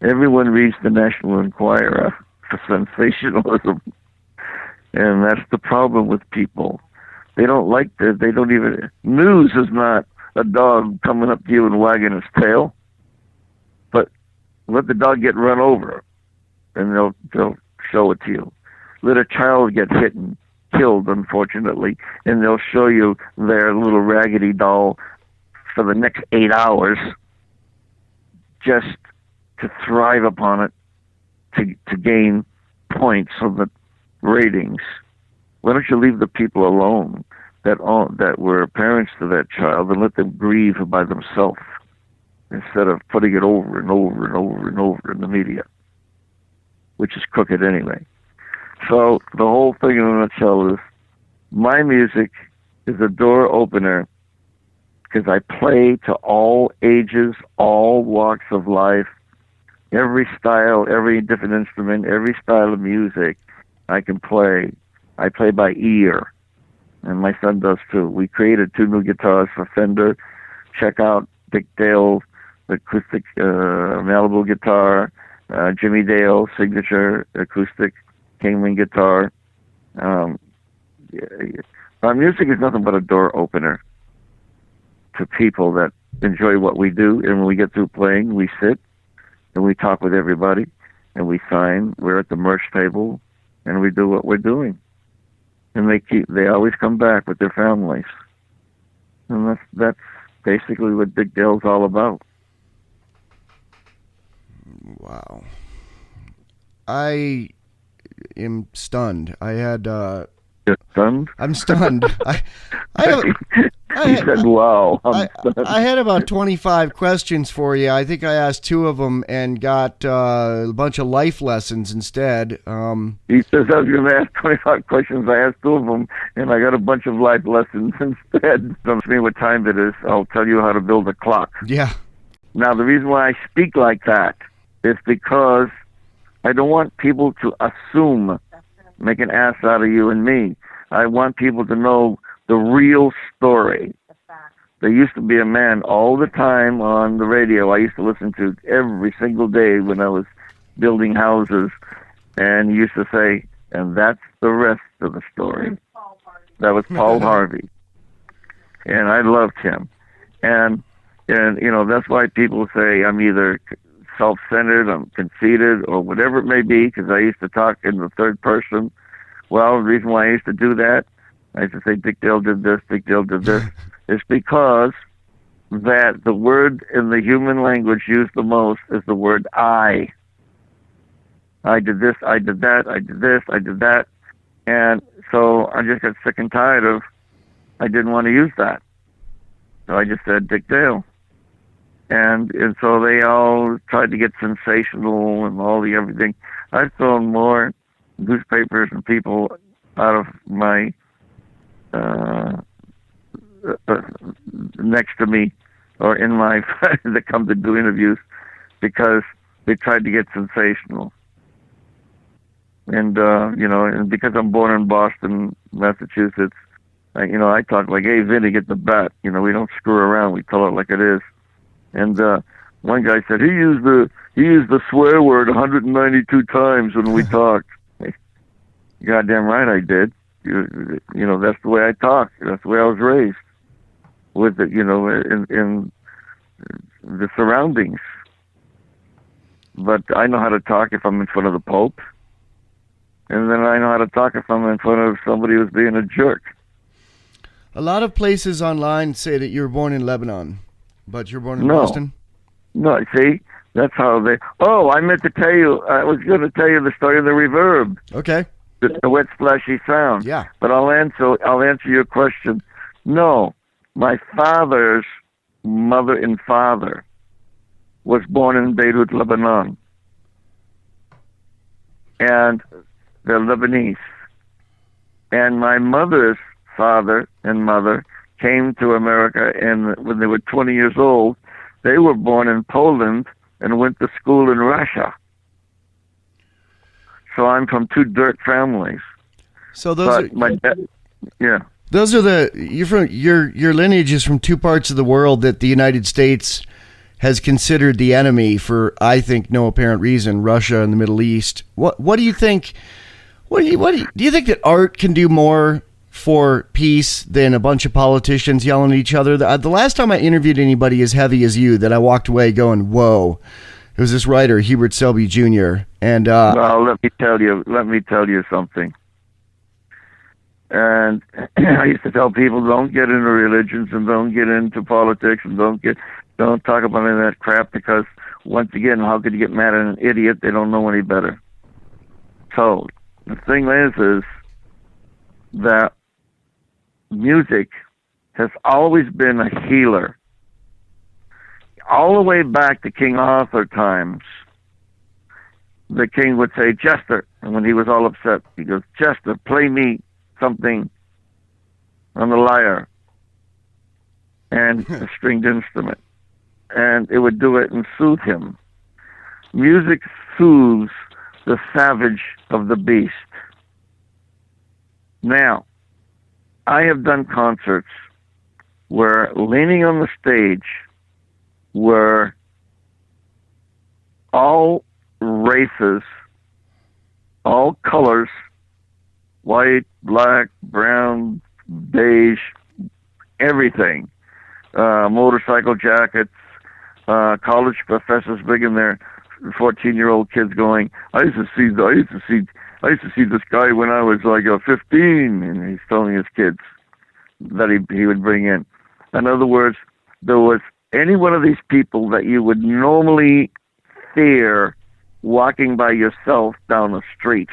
Speaker 3: Everyone reads the National Enquirer for sensationalism. And that's the problem with people. They don't like this. They don't even... News is not a dog coming up to you and wagging his tail. But let the dog get run over, and they'll show it to you. Let a child get hit and killed, unfortunately, and they'll show you their little raggedy doll for the next 8 hours just to thrive upon it, to gain points on the ratings. Why don't you leave the people alone that were parents to that child and let them grieve by themselves instead of putting it over and over and over and over in the media, which is crooked anyway. So the whole thing in a nutshell is my music is a door opener because I play to all ages, all walks of life, every style, every different instrument, every style of music I can play. I play by ear, and my son does too. We created 2 new guitars for Fender. Check out Dick Dale's acoustic Malibu guitar, Jimmy Dale's signature acoustic Kingman guitar. Our music is nothing but a door opener to people that enjoy what we do. And when we get through playing, we sit and we talk with everybody and we sign. We're at the merch table and we do what we're doing. And they always come back with their families. And that's basically what Dick Dale's all about.
Speaker 2: Wow. I am stunned. I had
Speaker 3: You're stunned?
Speaker 2: I'm stunned.
Speaker 3: He said, wow.
Speaker 2: I had about 25 questions for you. I think I asked 2 of them and got a bunch of life lessons instead.
Speaker 3: He says, I was going to ask 25 questions. I asked 2 of them, and I got a bunch of life lessons instead. Don't ask me what time it is. I'll tell you how to build a clock.
Speaker 2: Yeah.
Speaker 3: Now, the reason why I speak like that is because I don't want people to assume, make an ass out of you and me. I want people to know the real story. There used to be a man all the time on the radio I used to listen to every single day when I was building houses, and he used to say, and that's the rest of the story. That was Paul Harvey. And I loved him. And that's why people say I'm either self-centered, I'm conceited, or whatever it may be, because I used to talk in the third person. Well, the reason why I used to do that, I used to say Dick Dale did this, Dick Dale did this, is because that the word in the human language used the most is the word I. I did this, I did that, I did this, I did that. And so I just got sick and tired of, I didn't want to use that. So I just said Dick Dale. And so they all tried to get sensational and all the everything. I've thrown more newspapers and people out of my next to me or in my that come to do interviews because they tried to get sensational. And and because I'm born in Boston, Massachusetts, I talk like, hey, Vinny, get the bat. We don't screw around. We tell it like it is. And one guy said he used the swear word 192 times when we talked. Goddamn right I did. That's the way I talk. That's the way I was raised. With it, in the surroundings. But I know how to talk if I'm in front of the Pope. And then I know how to talk if I'm in front of somebody who's being a jerk.
Speaker 2: A lot of places online say that you were born in Lebanon, but you're born in Boston?
Speaker 3: No, see? That's how they... Oh, I meant to tell you, I was going to tell you the story of the reverb.
Speaker 2: Okay.
Speaker 3: The wet, splashy sound.
Speaker 2: Yeah.
Speaker 3: But I'll answer your question. No, my father's mother and father was born in Beirut, Lebanon. And they're Lebanese. And my mother's father and mother came to America, and when they were 20 years old, they were born in Poland and went to school in Russia. So I'm from 2 dirt families.
Speaker 2: So those
Speaker 3: yeah.
Speaker 2: Those are your lineage is from 2 parts of the world that the United States has considered the enemy for, I think, no apparent reason, Russia and the Middle East. What do you think? Do you think that art can do more for peace than a bunch of politicians yelling at each other? The last time I interviewed anybody as heavy as you, that I walked away going, whoa. It was this writer, Hubert Selby Jr. And
Speaker 3: well, let me tell you something. And I used to tell people, don't get into religions and don't get into politics and don't talk about any of that crap, because once again, how could you get mad at an idiot? They don't know any better. So the thing is that music has always been a healer. All the way back to King Arthur times, the king would say, Jester, and when he was all upset, he goes, Jester, play me something on the lyre. and a stringed instrument. And it would do it and soothe him. Music soothes the savage of the beast. Now, I have done concerts where leaning on the stage were all races, all colors, white, black, brown, beige, everything. Motorcycle jackets, college professors bringing their 14-year-old kids going, I used to see this guy when I was like 15, and he's telling his kids that he would bring in. In other words, there was any one of these people that you would normally fear walking by yourself down the street.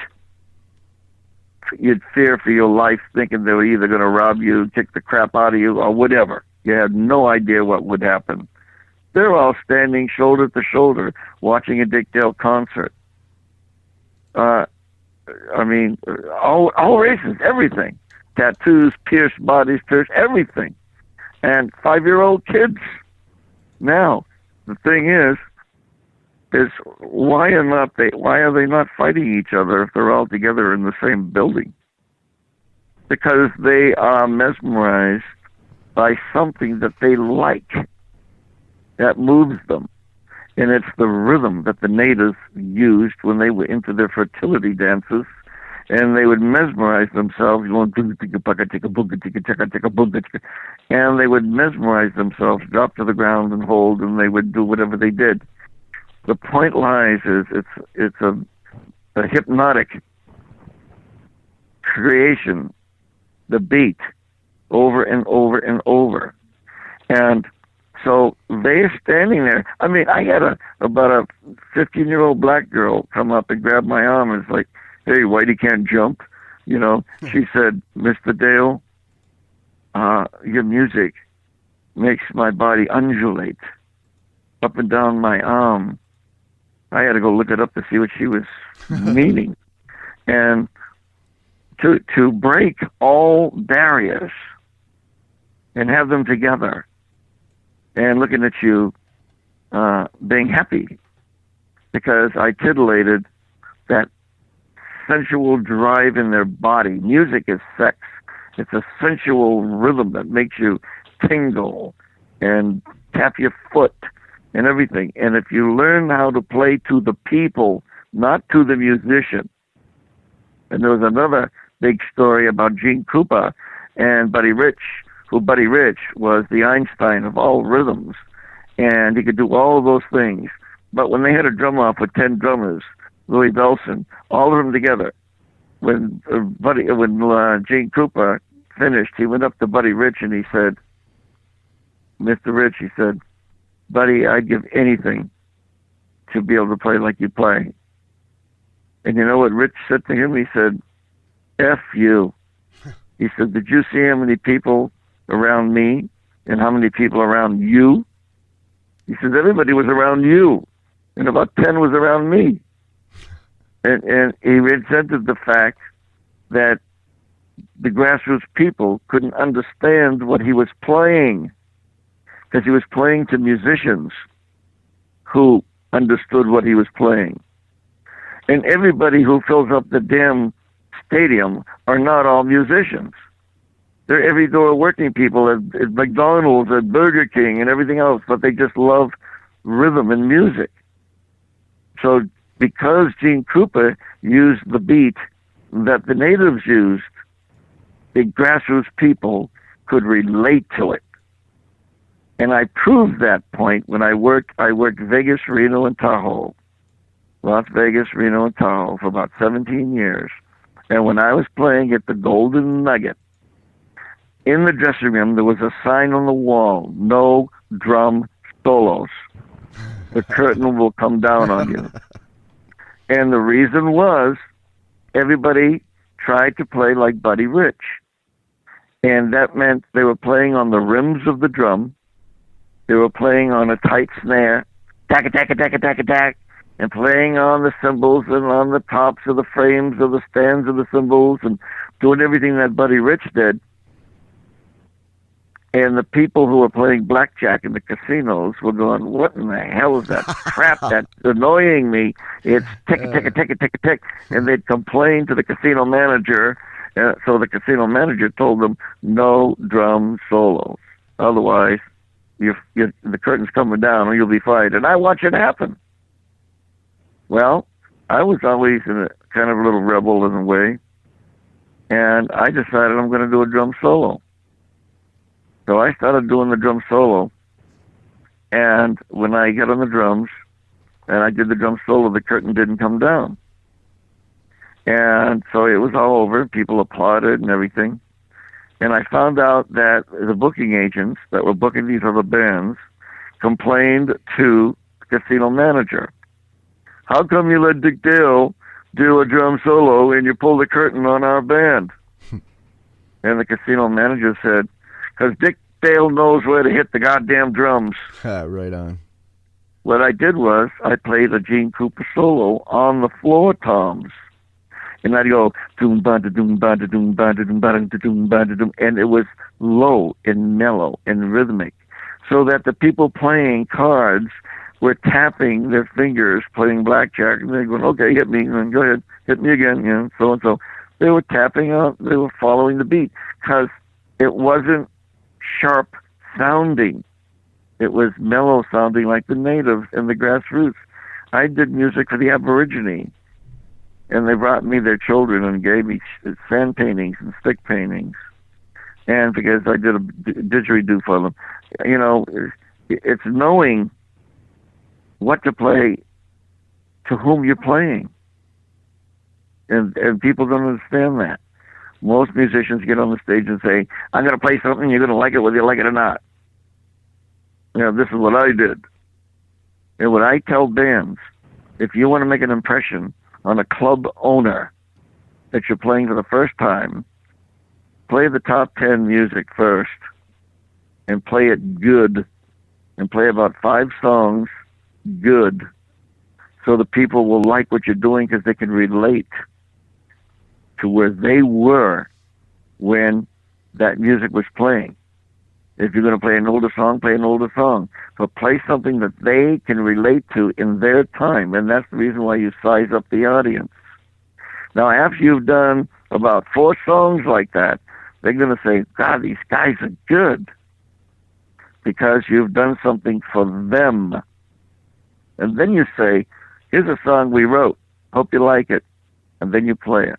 Speaker 3: You'd fear for your life, thinking they were either going to rob you, kick the crap out of you, or whatever. You had no idea what would happen. They're all standing shoulder to shoulder watching a Dick Dale concert. All races, everything. Tattoos, pierced bodies, pierced everything. And 5-year-old kids. Now, the thing is why are they not fighting each other if they're all together in the same building? Because they are mesmerized by something that they like, that moves them. And it's the rhythm that the natives used when they were into their fertility dances, and they would mesmerize themselves, going and they would mesmerize themselves, drop to the ground and hold, and they would do whatever they did. The point lies is it's a hypnotic creation, the beat, over and over and over. And so they're standing there. I mean, I had about a 15-year-old black girl come up and grab my arm and it's like, hey, Whitey can't jump. You know, she said, Mr. Dale, your music makes my body undulate up and down my arm. I had to go look it up to see what she was meaning. And to break all barriers and have them together and looking at you being happy because I titillated that sensual drive in their body. Music is sex. It's a sensual rhythm that makes you tingle and tap your foot and everything. And if you learn how to play to the people, not to the musician. And there was another big story about Gene Krupa and Buddy Rich, who Buddy Rich was the Einstein of all rhythms. And he could do all of those things. But when they had a drum off with 10 drummers, Louis Belson, all of them together, when Gene Krupa finished, he went up to Buddy Rich and he said, Mr. Rich, he said, Buddy, I'd give anything to be able to play like you play. And you know what Rich said to him? He said, F you. He said, did you see how many people around me and how many people around you? He said, everybody was around you, and about 10 was around me. And he resented the fact that the grassroots people couldn't understand what he was playing, because he was playing to musicians who understood what he was playing. And everybody who fills up the damn stadium are not all musicians. They're everyday working people at McDonald's, at Burger King, and everything else, but they just love rhythm and music. So because Gene Krupa used the beat that the natives used, the grassroots people could relate to it. And I proved that point when I worked Vegas, Reno, and Tahoe. Las Vegas, Reno, and Tahoe for about 17 years. And when I was playing at the Golden Nugget, in the dressing room, there was a sign on the wall, no drum solos. The curtain will come down on you. And the reason was everybody tried to play like Buddy Rich. And that meant they were playing on the rims of the drum. They were playing on a tight snare, tack-a-tack-a-tack-a-tack-a-tack, and playing on the cymbals and on the tops of the frames of the stands of the cymbals and doing everything that Buddy Rich did. And the people who were playing blackjack in the casinos were going, "What in the hell is that crap that's annoying me? It's tick, tick, tick, tick, tick." And they'd complain to the casino manager. So the casino manager told them, "No drum solos. Otherwise, the curtain's coming down or you'll be fired." And I watch it happen. Well, I was always kind of a little rebel in a way. And I decided I'm going to do a drum solo. So I started doing the drum solo, and when I got on the drums and I did the drum solo, the curtain didn't come down. And so it was all over. People applauded and everything. And I found out that the booking agents that were booking these other bands complained to the casino manager. "How come you let Dick Dale do a drum solo and you pull the curtain on our band?" And the casino manager said, "Because Dick Dale knows where to hit the goddamn drums."
Speaker 2: Right on.
Speaker 3: What I did was I played a Gene Cooper solo on the floor toms. And I'd go doom ba da doom ba da doom ba da doom ba da doom ba da doom, and it was low and mellow and rhythmic, so that the people playing cards were tapping their fingers, playing blackjack, and they're going, "Okay, hit me, and then go ahead, hit me again," so and so. They were tapping out, they were following the beat, because it wasn't sharp sounding. It was mellow sounding like the natives and the grassroots. I did music for the Aborigine, and they brought me their children and gave me sand paintings and stick paintings. And because I did a didgeridoo for them, it's knowing what to play to whom you're playing. And people don't understand that. Most musicians get on the stage and say, "I'm going to play something, you're going to like it whether you like it or not." This is what I did. And what I tell bands, if you want to make an impression on a club owner that you're playing for the first time, play the top 10 music first and play it good, and play about 5 songs good, so the people will like what you're doing because they can relate to where they were when that music was playing. If you're going to play an older song, play an older song. But play something that they can relate to in their time, and that's the reason why you size up the audience. Now, after you've done about 4 songs like that, they're going to say, "God, these guys are good," because you've done something for them. And then you say, "Here's a song we wrote. Hope you like it." And then you play it.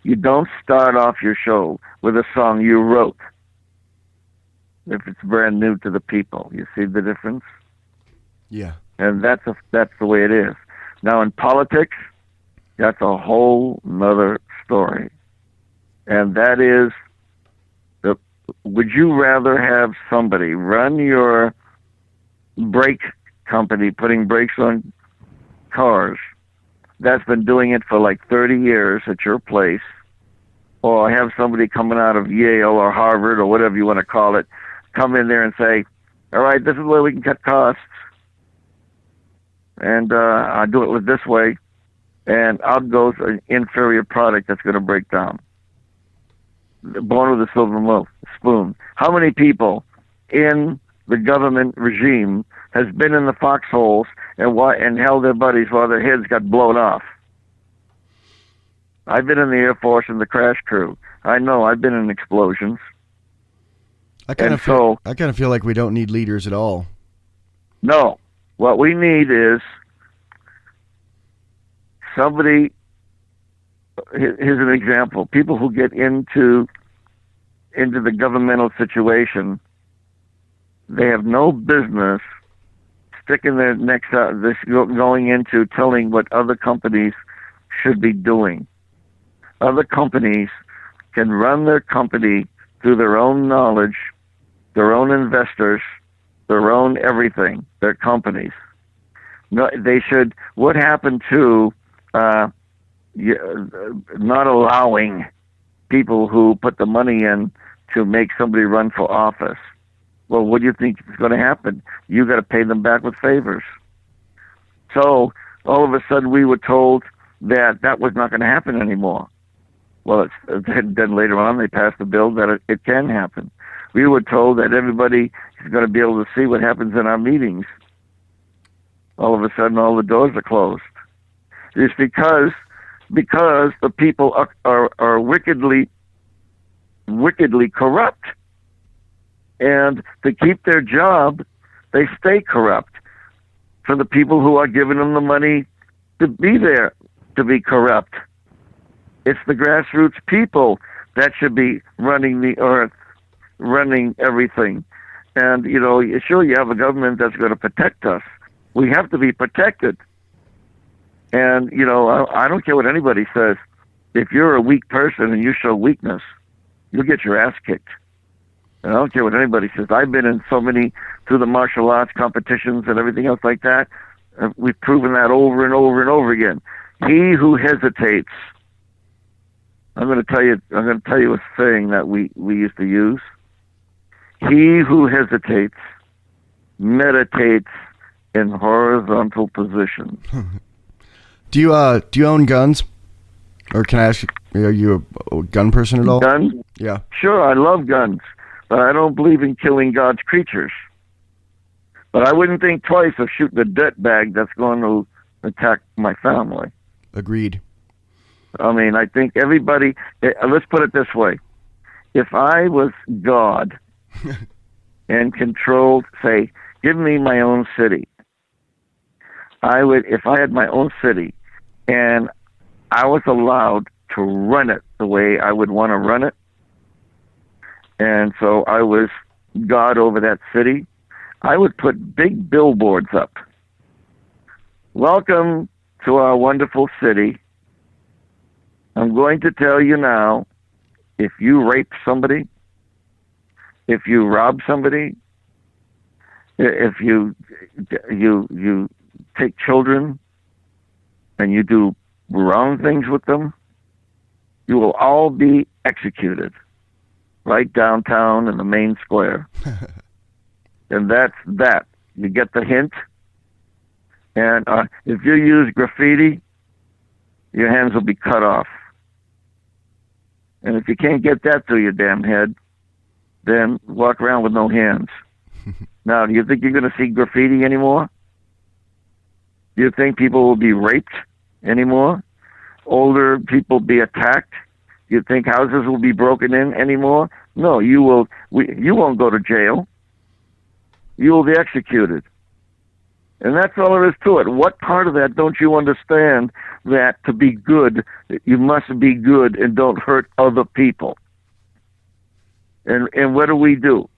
Speaker 3: You don't start off your show with a song you wrote if it's brand new to the people. You see the difference?
Speaker 2: Yeah.
Speaker 3: And that's the way it is. Now, in politics, that's a whole nother story. And that is, would you rather have somebody run your brake company, putting brakes on cars, that's been doing it for like 30 years at your place, or have somebody coming out of Yale or Harvard or whatever you want to call it, come in there and say, "All right, this is where we can cut costs, and I'll do it with this way, and out goes an inferior product that's going to break down." Born with a silver spoon. How many people in the government regime has been in the foxholes and held their buddies while their heads got blown off? I've been in the Air Force in the crash crew. I know. I've been in explosions.
Speaker 2: I kind of feel like we don't need leaders at all.
Speaker 3: No. What we need is somebody. Here's an example. People who get into the governmental situation, they have no business sticking their necks out, going into telling what other companies should be doing. Other companies can run their company through their own knowledge, their own investors, their own everything, their companies. No, they should. What happened to not allowing people who put the money in to make somebody run for office? Well, what do you think is going to happen? You got to pay them back with favors. So all of a sudden we were told that was not going to happen anymore. Well, then later on they passed a bill that it can happen. We were told that everybody is going to be able to see what happens in our meetings. All of a sudden, all the doors are closed. It's because the people are wickedly corrupt, and to keep their job, they stay corrupt. For the people who are giving them the money to be there, to be corrupt, it's the grassroots people that should be running the earth, running everything. And sure, you have a government that's going to protect us. We have to be protected. And I don't care what anybody says. If you're a weak person and you show weakness, you'll get your ass kicked. And I don't care what anybody says. I've been in so many through the martial arts competitions and everything else like that. We've proven that over and over and over again. He who hesitates. I'm going to tell you a saying that we used to use. He who hesitates meditates in horizontal position.
Speaker 2: Do you own guns? Or can I ask you, are you a gun person at all?
Speaker 3: Guns?
Speaker 2: Yeah.
Speaker 3: Sure, I love guns, but I don't believe in killing God's creatures. But I wouldn't think twice of shooting a dirt bag that's going to attack my family.
Speaker 2: Agreed.
Speaker 3: I mean, I think everybody, let's put it this way. If I was God and controlled, say, give me my own city, if I had my own city and I was allowed to run it the way I would want to run it, and so I was God over that city, I would put big billboards up. Welcome to our wonderful city. I'm going to tell you now, if you rape somebody, if you rob somebody, if you take children and you do wrong things with them, you will all be executed right downtown in the main square. And that's that. You get the hint. And if you use graffiti, your hands will be cut off. And if you can't get that through your damn head, then walk around with no hands. Now, do you think you're going to see graffiti anymore? Do you think people will be raped anymore? Older people be attacked? Do you think houses will be broken in anymore? No, you won't go to jail. You will be executed. And that's all there is to it. What part of that don't you understand, that to be good, you must be good and don't hurt other people? And what do?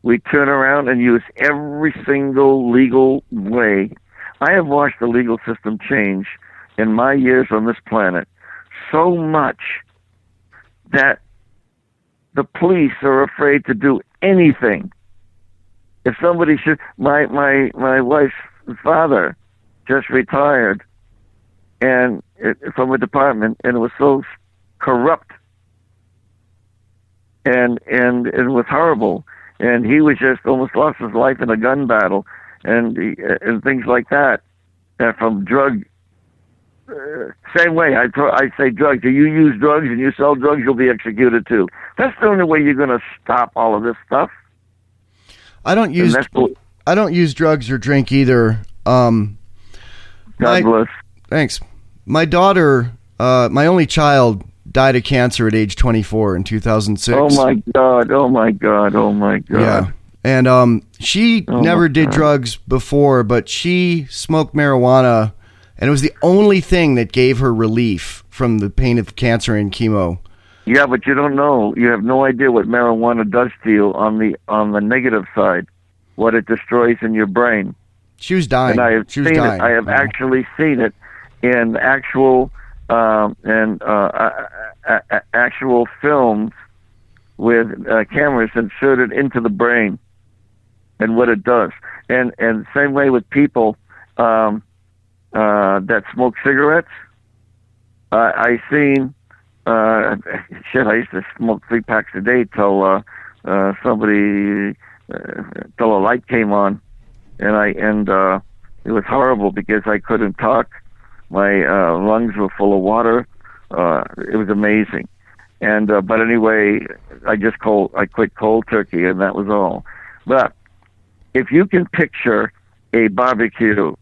Speaker 3: We turn around and use every single legal way. I have watched the legal system change in my years on this planet so much that the police are afraid to do anything. If somebody should, my wife's father just retired, and from a department, and it was so corrupt, and it was horrible, and he was just almost lost his life in a gun battle, and things like that. And from drug, same way. I say drugs. If you use drugs and you sell drugs, you'll be executed too. That's the only way you're going to stop all of this stuff.
Speaker 2: I don't use drugs or drink either. God
Speaker 3: bless.
Speaker 2: Thanks. My daughter, my only child, died of cancer at age 24 in 2006.
Speaker 3: Oh my God! Oh my God! Oh my God!
Speaker 2: Yeah, and she never did drugs before, but she smoked marijuana, and it was the only thing that gave her relief from the pain of cancer and chemo.
Speaker 3: Yeah, but you don't know. You have no idea what marijuana does to you on the negative side, what it destroys in your brain.
Speaker 2: She was dying.
Speaker 3: And I have
Speaker 2: seen
Speaker 3: it. I have actually seen it in actual actual films with cameras inserted into the brain, and what it does. And same way with people that smoke cigarettes. I seen. I used to smoke 3 packs a day till till a light came on, and it was horrible because I couldn't talk. My lungs were full of water. It was amazing. And but anyway, I quit cold turkey, and that was all. But if you can picture a barbecue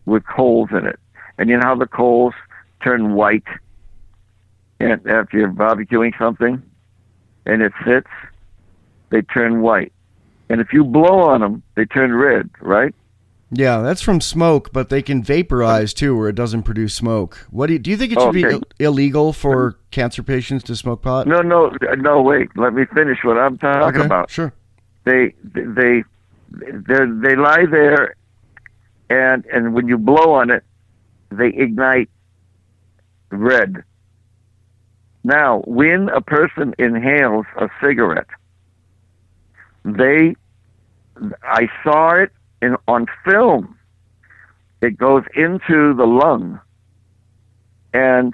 Speaker 3: with coals in it, and you know how the coals turn white and after you're barbecuing something, and it sits, they turn white. And if you blow on them, they turn red, right?
Speaker 2: Yeah, that's from smoke, but they can vaporize too, where it doesn't produce smoke. What do you think it should be illegal for cancer patients to smoke pot?
Speaker 3: No. Wait. Let me finish what I'm talking about.
Speaker 2: Sure.
Speaker 3: They lie there, and when you blow on it, they ignite red. Now, when a person inhales a cigarette, I saw it on film. It goes into the lung, and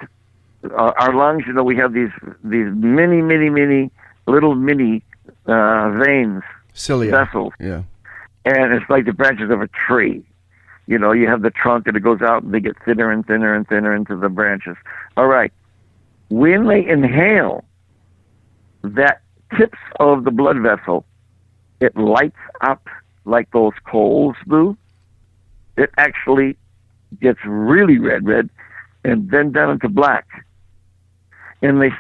Speaker 3: our lungs. You know, we have these mini little veins,
Speaker 2: cilia,
Speaker 3: vessels.
Speaker 2: Yeah,
Speaker 3: and it's like the branches of a tree. You know, you have the trunk, and it goes out, and they get thinner and thinner and thinner into the branches. All right. When they inhale, that tips of the blood vessel, it lights up like those coals do. It actually gets really red, and then down into black. And they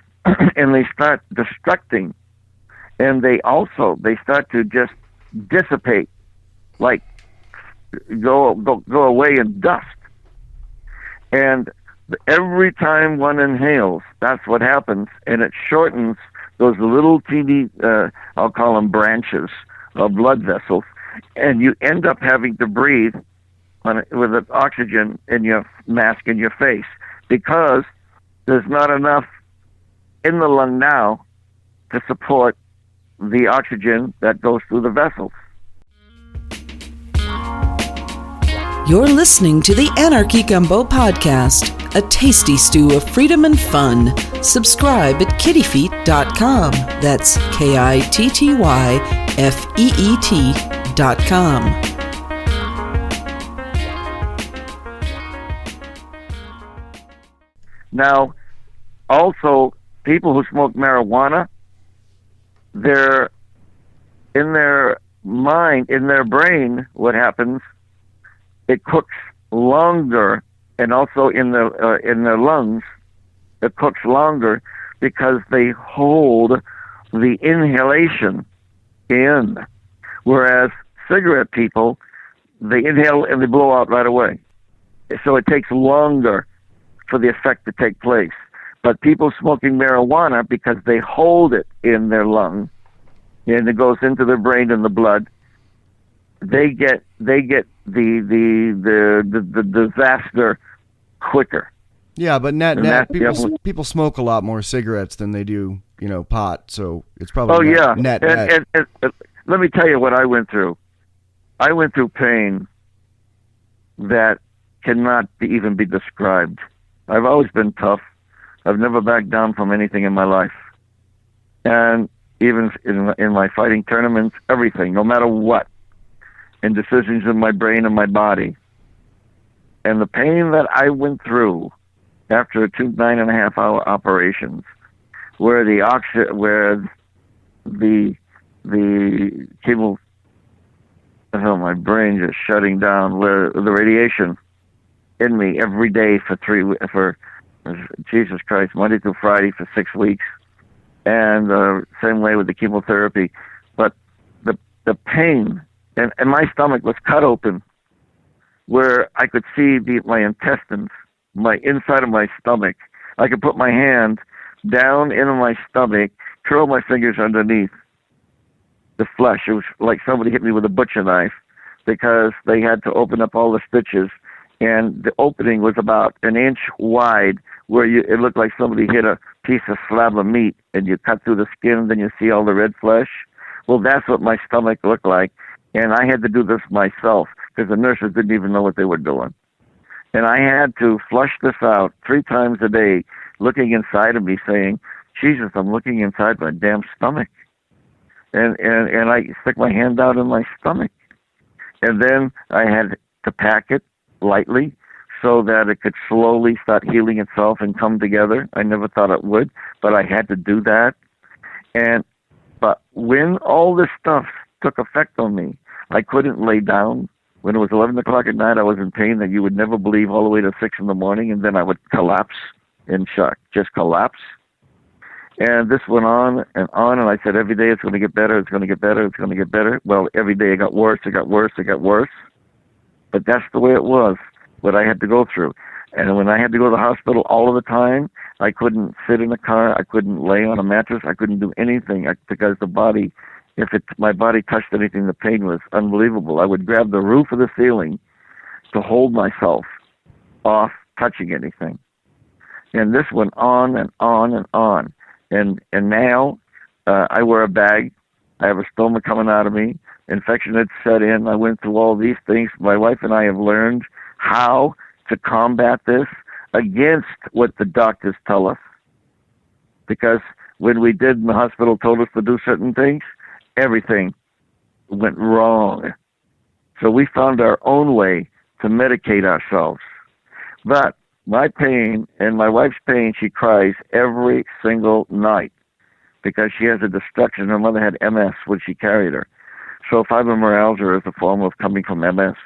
Speaker 3: start destructing, and they start to just dissipate, like go away in dust. And every time one inhales, that's what happens, and it shortens those little teeny, I'll call them branches of blood vessels, and you end up having to breathe with the oxygen in your mask in your face, because there's not enough in the lung now to support the oxygen that goes through the vessels.
Speaker 1: You're listening to the Anarchy Gumbo Podcast, a tasty stew of freedom and fun. Subscribe at kittyfeet.com. That's KITTYFEET.com.
Speaker 3: Now, also, people who smoke marijuana, they're in their mind, in their brain, what happens, it cooks longer, and also in their lungs, it cooks longer because they hold the inhalation in. Whereas cigarette people, they inhale and they blow out right away. So it takes longer for the effect to take place. But people smoking marijuana, because they hold it in their lung, and it goes into their brain and the blood, they get the disaster quicker.
Speaker 2: Yeah, but people smoke a lot more cigarettes than they do, pot. So it's probably net.
Speaker 3: And let me tell you what I went through. I went through pain that cannot even be described. I've always been tough. I've never backed down from anything in my life. And even in my fighting tournaments, everything, no matter what, and decisions in my brain and my body. And the pain that I went through after 2 9.5-hour operations, where the cable, my brain just shutting down, where the radiation in me every day for Jesus Christ, Monday through Friday for 6 weeks, and same way with the chemotherapy. But the pain, and my stomach was cut open, where I could see my intestines, my inside of my stomach. I could put my hand down into my stomach, curl my fingers underneath the flesh. It was like somebody hit me with a butcher knife, because they had to open up all the stitches, and the opening was about 1 inch wide, where it looked like somebody hit a piece of slab of meat, and you cut through the skin, and then you see all the red flesh. Well, that's what my stomach looked like, and I had to do this myself, because the nurses didn't even know what they were doing. And I had to flush this out 3 times a day, looking inside of me, saying, Jesus, I'm looking inside my damn stomach. And I stick my hand out in my stomach. And then I had to pack it lightly, so that it could slowly start healing itself and come together. I never thought it would, but I had to do that. But when all this stuff took effect on me, I couldn't lay down. When it was 11 o'clock at night, I was in pain that you would never believe, all the way to 6 in the morning, and then I would collapse in shock, just collapse. And this went on, and I said, every day it's going to get better, it's going to get better, it's going to get better. Well, every day it got worse, it got worse, it got worse. But that's the way it was, what I had to go through. And when I had to go to the hospital all of the time, I couldn't sit in a car, I couldn't lay on a mattress, I couldn't do anything because the body, my body touched anything, the pain was unbelievable. I would grab the roof of the ceiling to hold myself off touching anything. And this went on and on and on. And now I wear a bag. I have a stoma coming out of me. Infection had set in. I went through all these things. My wife and I have learned how to combat this against what the doctors tell us. Because when we did, and the hospital told us to do certain things, everything went wrong. So we found our own way to medicate ourselves. But my pain and my wife's pain, she cries every single night because she has a destruction. Her mother had MS when she carried her. So fibromyalgia is a form of coming from MS.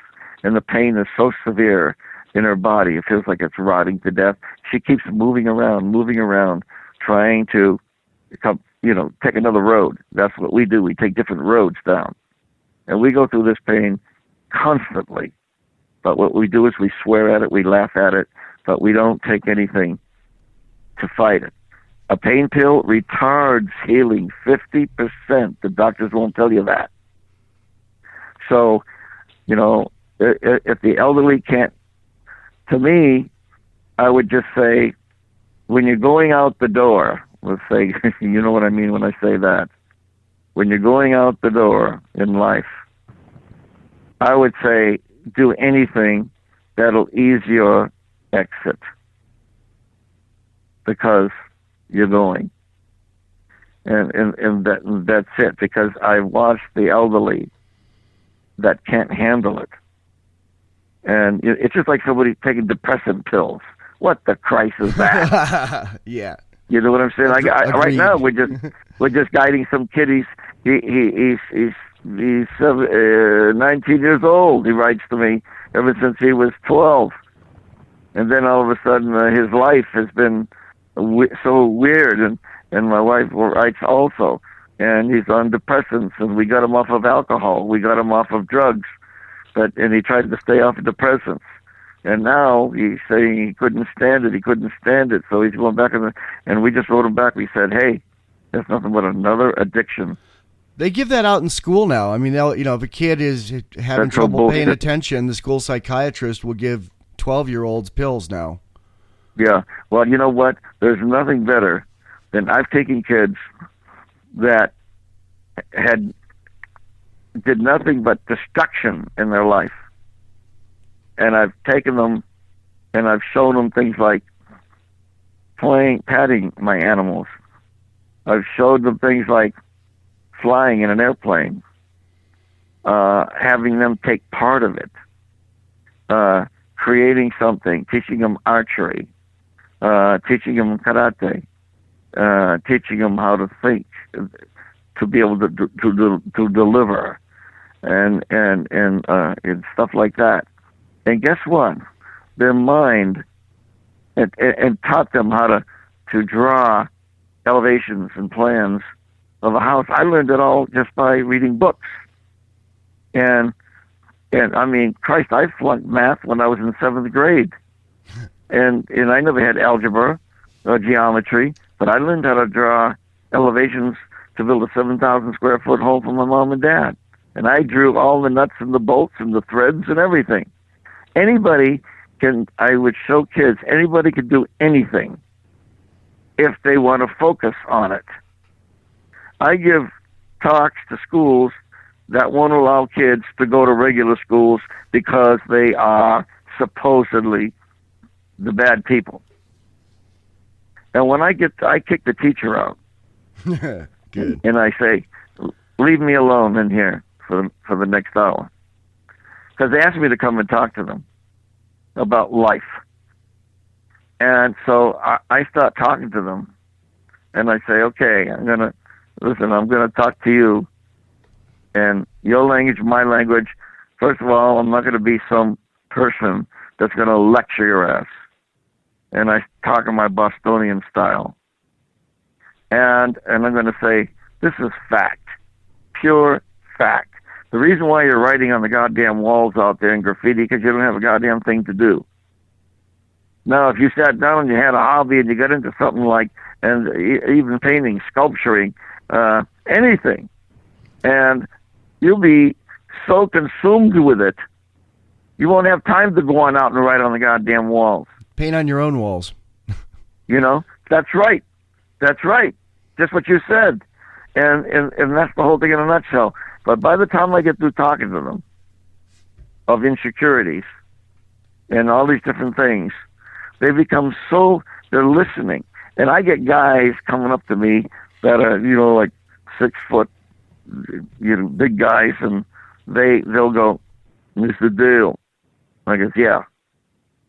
Speaker 3: And the pain is so severe in her body, it feels like it's rotting to death. She keeps moving around, trying to take another road. That's what we do. We take different roads down. And we go through this pain constantly. But what we do is we swear at it, we laugh at it, but we don't take anything to fight it. A pain pill retards healing 50%. The doctors won't tell you that. So, if the elderly can't, to me, I would just say, when you're going out the door, let's say, you know what I mean when I say that. When you're going out the door in life, I would say, do anything that'll ease your exit, because you're going. And that's it, because I've watched the elderly that can't handle it. And it's just like somebody taking depressant pills. What the Christ is that?
Speaker 2: Yeah.
Speaker 3: You know what I'm saying? Right now we're just guiding some kid. He's 19 years old. He writes to me ever since he was 12, and then all of a sudden his life has been so weird. And my wife writes also, and he's on depressants, and we got him off of alcohol, we got him off of drugs, and he tried to stay off of depressants. And now he's saying he couldn't stand it, so he's going back and we just wrote him back. We said, hey, that's nothing but another addiction.
Speaker 2: They give that out in school now. I mean, if a kid is having trouble paying attention, the school psychiatrist will give 12-year-olds pills now.
Speaker 3: Yeah. Well, you know what? There's nothing better than I've taken kids that did nothing but destruction in their life. And I've taken them and I've shown them things like patting my animals. I've showed them things like flying in an airplane, having them take part of it, creating something, teaching them archery, teaching them karate, teaching them how to think, to be able to deliver, and stuff like that. And guess what? Their mind, and taught them how to draw elevations and plans of a house. I learned it all just by reading books. And I mean, Christ, I flunked math when I was in 7th grade. And I never had algebra or geometry, but I learned how to draw elevations to build a 7,000 square foot home for my mom and dad. And I drew all the nuts and the bolts and the threads and everything. I would show kids, anybody can do anything if they want to focus on it. I give talks to schools that won't allow kids to go to regular schools because they are supposedly the bad people. And when I kick the teacher out.
Speaker 2: Good.
Speaker 3: And I say, leave me alone in here for the next hour. Because they asked me to come and talk to them. about life. And so I start talking to them, and I say, okay, I'm going to talk to you, and your language, my language. First of all, I'm not going to be some person that's going to lecture your ass. And I talk in my Bostonian style. And I'm going to say, this is fact, pure fact. The reason why you're writing on the goddamn walls out there in graffiti, because you don't have a goddamn thing to do. Now, if you sat down and you had a hobby and you got into something like, and even painting, sculpturing, anything, and you'll be so consumed with it, you won't have time to go on out and write on the goddamn walls.
Speaker 2: Paint on your own walls.
Speaker 3: You know, that's right. That's right. Just what you said. And that's the whole thing in a nutshell. But by the time I get through talking to them of insecurities and all these different things, they become so, they're listening. And I get guys coming up to me that are, you know, like 6 foot, you know, big guys, and they'll go, Mr. Dale. I guess, yeah.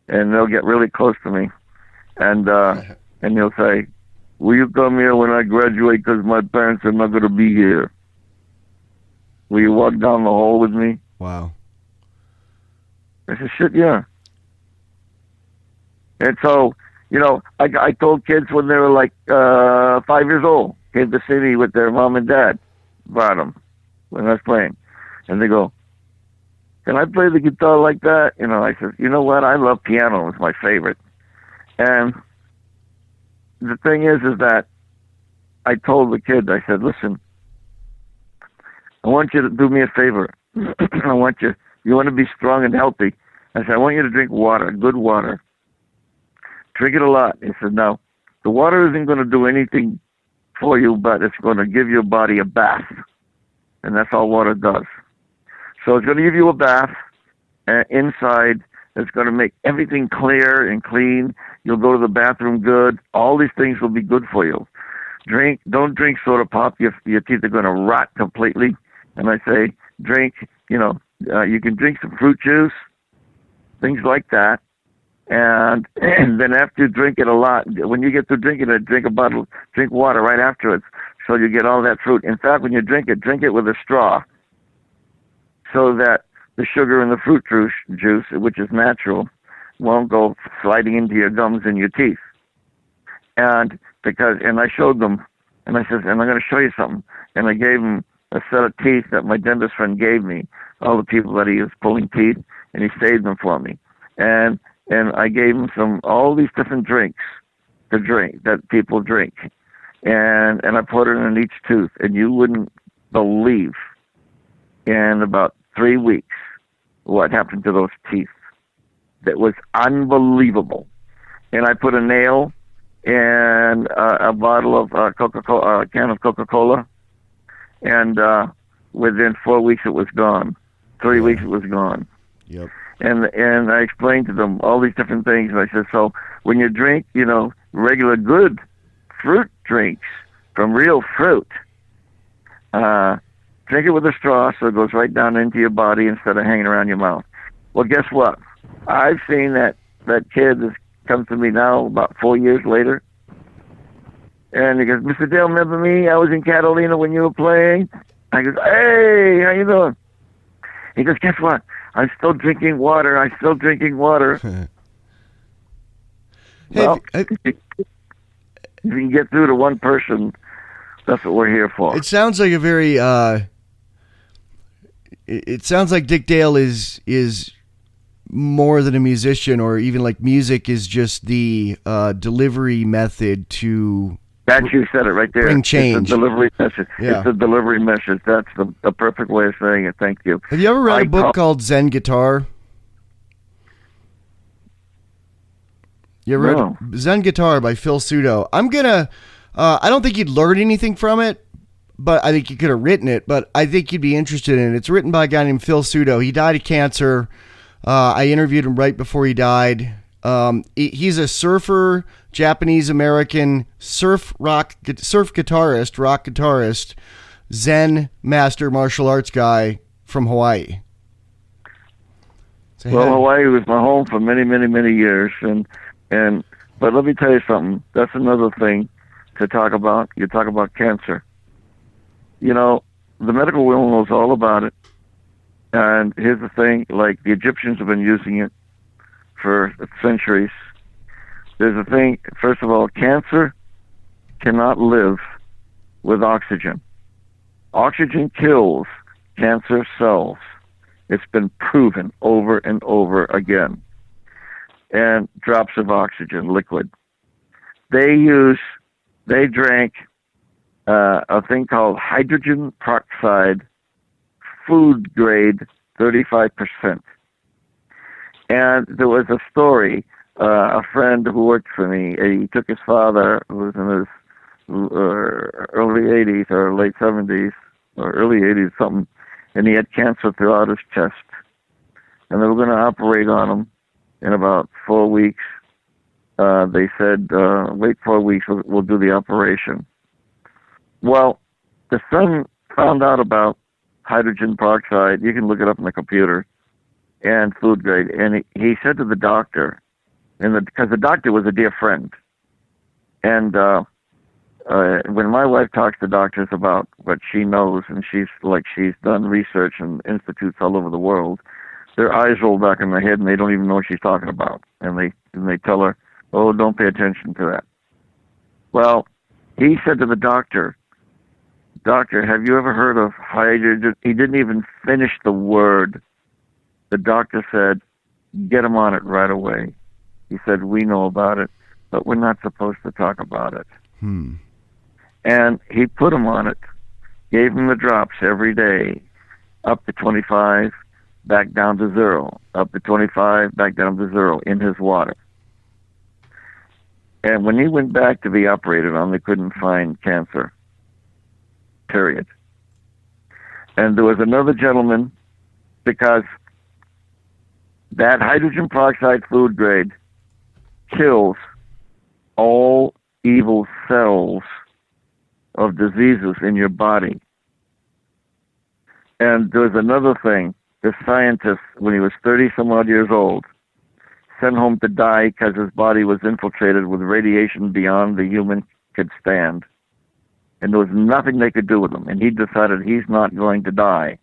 Speaker 3: And they'll get really close to me. And they'll say, will you come here when I graduate because my parents are not going to be here? Will you walk down the hall with me?
Speaker 2: Wow.
Speaker 3: I said, shit, yeah. And so, you know, I told kids when they were like 5 years old, came to see me with their mom and dad, brought them when I was playing. And they go, can I play the guitar like that? You know, I said, you know what? I love piano. It's my favorite. And the thing is that I told the kids, I said, listen, I want you to do me a favor. I want you want to be strong and healthy. I said, I want you to drink water, good water. Drink it a lot. He said, no, the water isn't going to do anything for you, but it's going to give your body a bath. And that's all water does. So it's going to give you a bath inside. It's going to make everything clear and clean. You'll go to the bathroom good. All these things will be good for you. Don't drink soda pop. Your teeth are going to rot completely. And I say, drink, you know, you can drink some fruit juice, things like that. And then after you drink it a lot, when you get through drinking it, drink water right afterwards, so you get all that fruit. In fact, when you drink it with a straw, so that the sugar in the fruit juice, which is natural, won't go sliding into your gums and your teeth. And I showed them, and I said, and I'm going to show you something. And I gave them a set of teeth that my dentist friend gave me, all the people that he was pulling teeth, and he saved them for me. And I gave him all these different drinks to drink, that people drink. And I put it in each tooth, and you wouldn't believe in about 3 weeks what happened to those teeth. That was unbelievable. And I put a nail in a bottle of Coca-Cola, a can of Coca-Cola, and within 4 weeks it was gone. 3 weeks it was gone.
Speaker 2: Yep.
Speaker 3: And I explained to them all these different things. And I said, so when you drink, you know, regular good fruit drinks from real fruit, drink it with a straw so it goes right down into your body instead of hanging around your mouth. Well, guess what? I've seen that kid has come to me now about 4 years later. And he goes, Mr. Dale, remember me? I was in Catalina when you were playing. I goes, hey, how you doing? He goes, guess what? I'm still drinking water. Well, if you can get through to one person, that's what we're here for.
Speaker 2: It sounds like a very, it sounds like Dick Dale is more than a musician, or even like music is just the delivery method to...
Speaker 3: That you said it right there.
Speaker 2: Bring change.
Speaker 3: It's a delivery message.
Speaker 2: Yeah.
Speaker 3: It's a delivery message. That's the perfect way of saying it. Thank you.
Speaker 2: Have you ever read a book called Zen Guitar? You ever read Zen Guitar by Phil Sudo? I'm gonna. I don't think you'd learn anything from it, but I think you could have written it. But I think you'd be interested in it. It's written by a guy named Phil Sudo. He died of cancer. I interviewed him right before he died. He's a surfer, Japanese-American rock guitarist, Zen master martial arts guy from Hawaii.
Speaker 3: Well, Hawaii was my home for many, many, many years, but let me tell you something. That's another thing to talk about. You talk about cancer. You know, the medical world knows all about it. And here's the thing: like the Egyptians have been using it for centuries. There's a thing. First of all, cancer cannot live with oxygen. Oxygen kills cancer cells. It's been proven over and over again. And drops of oxygen, liquid. They drank a thing called hydrogen peroxide, food grade, 35%. And there was a story, a friend who worked for me, he took his father, who was in his early 80s or late 70s, or early 80s, something, and he had cancer throughout his chest. And they were going to operate on him in about 4 weeks. They said, wait 4 weeks, we'll do the operation. Well, the son found out about hydrogen peroxide. You can look it up on the computer, and food grade. And he said to the doctor, because the doctor was a dear friend, and when my wife talks to doctors about what she knows, and she's done research in institutes all over the world, their eyes roll back in their head and they don't even know what she's talking about. And they tell her, oh, don't pay attention to that. Well, he said to the doctor, have you ever heard of hydrogen? He didn't even finish the word. The doctor said, get him on it right away. He said, we know about it, but we're not supposed to talk about it. And he put him on it, gave him the drops every day, up to 25, back down to 0, up to 25, back down to 0 in his water. And when he went back to be operated on, they couldn't find cancer, period. And there was another gentleman, because that hydrogen peroxide food grade kills all evil cells of diseases in your body. And there's another thing. This scientist, when he was 30-some-odd years old, sent home to die because his body was infiltrated with radiation beyond the human could stand. And there was nothing they could do with him. And he decided he's not going to die.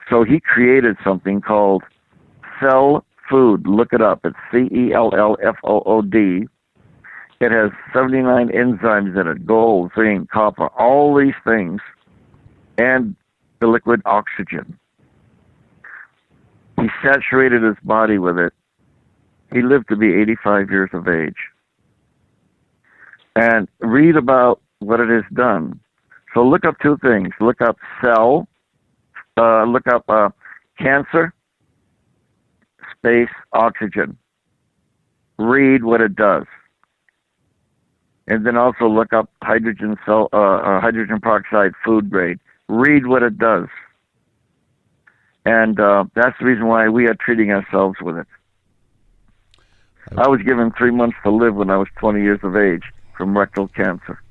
Speaker 3: So he created something called cell food. Look it up. It's CELLFOOD. It has 79 enzymes in it, gold, zinc, copper, all these things, and the liquid oxygen. He saturated his body with it. He lived to be 85 years of age. And read about what it has done. So look up two things. Look up cell, look up cancer, space, oxygen. Read what it does. And then also look up hydrogen peroxide food grade. Read what it does. And that's the reason why we are treating ourselves with it. I was given 3 months to live when I was 20 years of age from rectal cancer.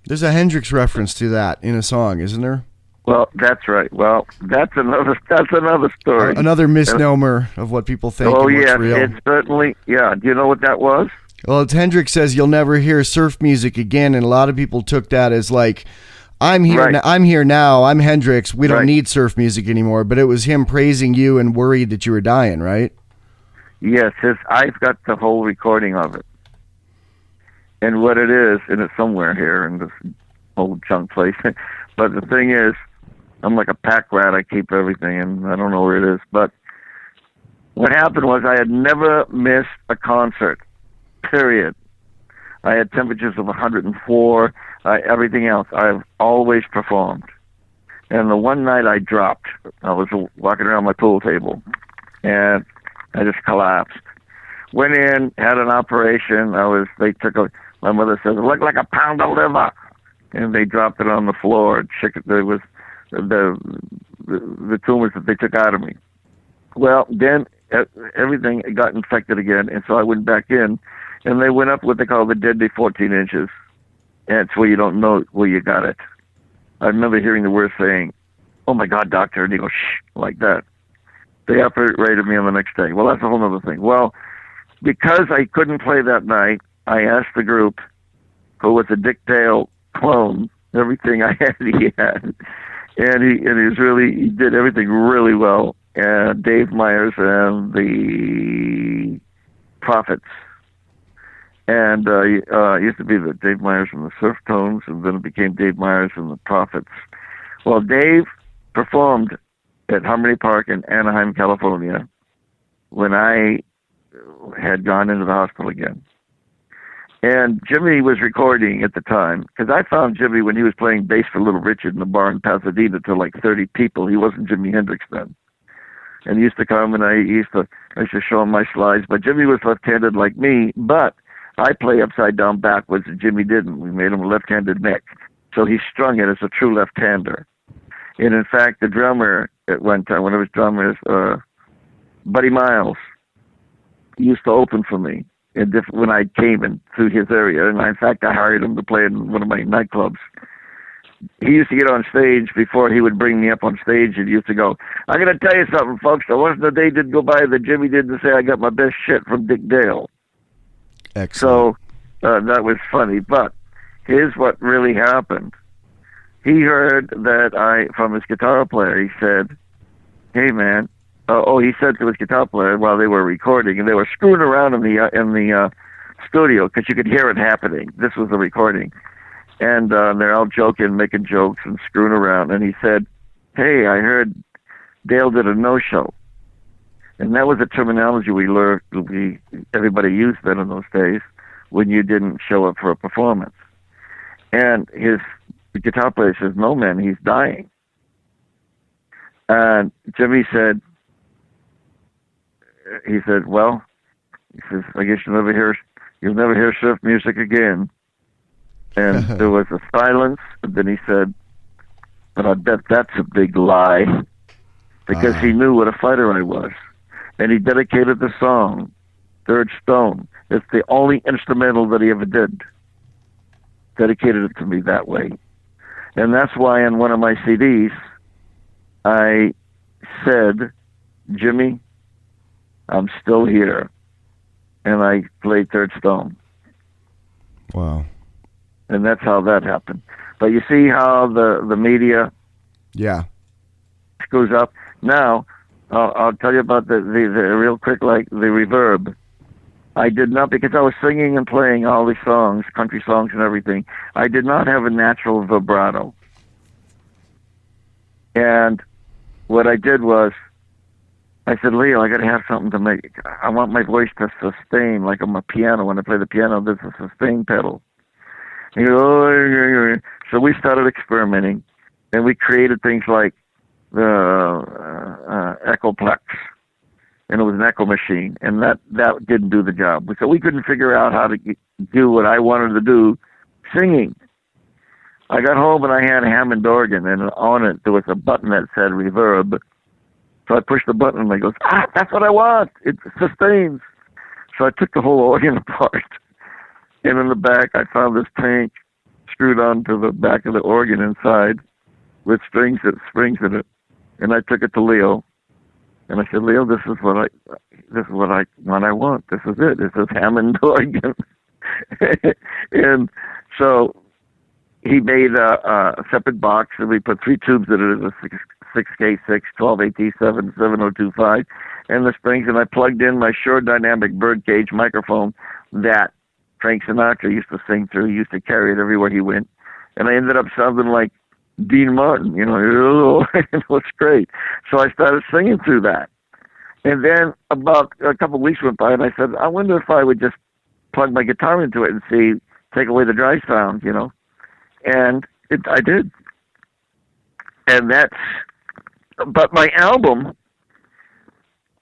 Speaker 2: There's a Hendrix reference to that in a song, isn't there?
Speaker 3: Well, that's right. Well, that's another story.
Speaker 2: Another misnomer of what people think.
Speaker 3: Oh,
Speaker 2: and what's
Speaker 3: yes,
Speaker 2: real.
Speaker 3: it certainly. Yeah. Do you know what that was?
Speaker 2: Well, it's Hendrix says you'll never hear surf music again, and a lot of people took that as like, I'm here.
Speaker 3: Right.
Speaker 2: I'm here now. I'm Hendrix. We don't
Speaker 3: Right.
Speaker 2: need surf music anymore. But it was him praising you and worried that you were dying, right?
Speaker 3: Yes, I've got the whole recording of it. And what it is, and it's somewhere here in this old junk place. But the thing is, I'm like a pack rat. I keep everything, and I don't know where it is. But what happened was I had never missed a concert, period. I had temperatures of 104, everything else. I've always performed. And the one night I dropped, I was walking around my pool table, and I just collapsed. Went in, had an operation. My mother said, it looked like a pound of liver. And they dropped it on the floor. There was the tumors that they took out of me. Well, then everything got infected again, and so I went back in, and they went up what they call the deadly 14 inches. And it's where you don't know where you got it. I remember hearing the word saying, oh my God, doctor, and he goes, shh, like that. They operated me on the next day. Well, that's a whole other thing. Well, because I couldn't play that night, I asked the group, who was a Dick Dale clone, everything I had, he had. And he did everything really well. And Dave Myers and the Prophets. And it used to be the Dave Myers and the Surf Tones, and then it became Dave Myers and the Prophets. Well, Dave performed at Harmony Park in Anaheim, California, when I had gone into the hospital again. And Jimmy was recording at the time, because I found Jimmy when he was playing bass for Little Richard in the bar in Pasadena to like 30 people. He wasn't Jimi Hendrix then. And he used to come, and I used to show him my slides. But Jimmy was left-handed like me, but I play upside down backwards, and Jimmy didn't. We made him a left-handed neck. So he strung it as a true left-hander. And in fact, the drummer at one time, when I was drummer, Buddy Miles, used to open for me when I came in through his area. And in fact, I hired him to play in one of my nightclubs. He used to get on stage before he would bring me up on stage, and he used to go, "I'm going to tell you something, folks. There wasn't a day did go by that Jimmy didn't say I got my best shit from Dick Dale."
Speaker 2: Excellent.
Speaker 3: So that was funny. But here's what really happened. He heard that from his guitar player, he said, "Hey, man." He said to his guitar player while they were recording, and they were screwing around in the studio because you could hear it happening. This was the recording. And they're all joking, making jokes and screwing around. And he said, "Hey, I heard Dale did a no-show." And that was a terminology we learned, everybody used then in those days, when you didn't show up for a performance. And the guitar player says, "No, man, he's dying." And Jimmy said, "Well," he says, "I guess you'll never hear surf music again." And there was a silence, and then he said, "But I bet that's a big lie," because he knew what a fighter I was. And he dedicated the song, Third Stone. It's the only instrumental that he ever did. Dedicated it to me that way. And that's why in one of my CDs, I said, "Jimmy, I'm still here." And I played Third Stone.
Speaker 2: Wow.
Speaker 3: And that's how that happened. But you see how the media screws up? Now, I'll tell you about the real quick, like the reverb. I did not, because I was singing and playing all these songs, country songs and everything, I did not have a natural vibrato. And what I did was, I said, "Leo, I got to have something to I want my voice to sustain, like on a piano. When I play the piano, there's a sustain pedal." And he goes, "Oh." So we started experimenting, and we created things like the Echoplex, and it was an echo machine, and that didn't do the job. So we couldn't figure out how to do what I wanted to do singing. I got home and I had a Hammond organ, and on it there was a button that said reverb. So I pushed the button, and I goes, "That's what I want. It sustains." So I took the whole organ apart, and in the back I found this tank screwed onto the back of the organ inside with springs in it. And I took it to Leo, and I said, "Leo, this is what I want. This is it. This is Hammond organ." And so he made a separate box, and we put 3 tubes in it, a 6K6, 12AT7, 7025, and the springs, and I plugged in my Shure Dynamic birdcage microphone that Frank Sinatra used to sing through. He used to carry it everywhere he went. And I ended up sounding like Dean Martin, it was great. So I started singing through that. And then about a couple of weeks went by, and I said, I wonder if I would just plug my guitar into it and take away the dry sound, And I did. And but my album,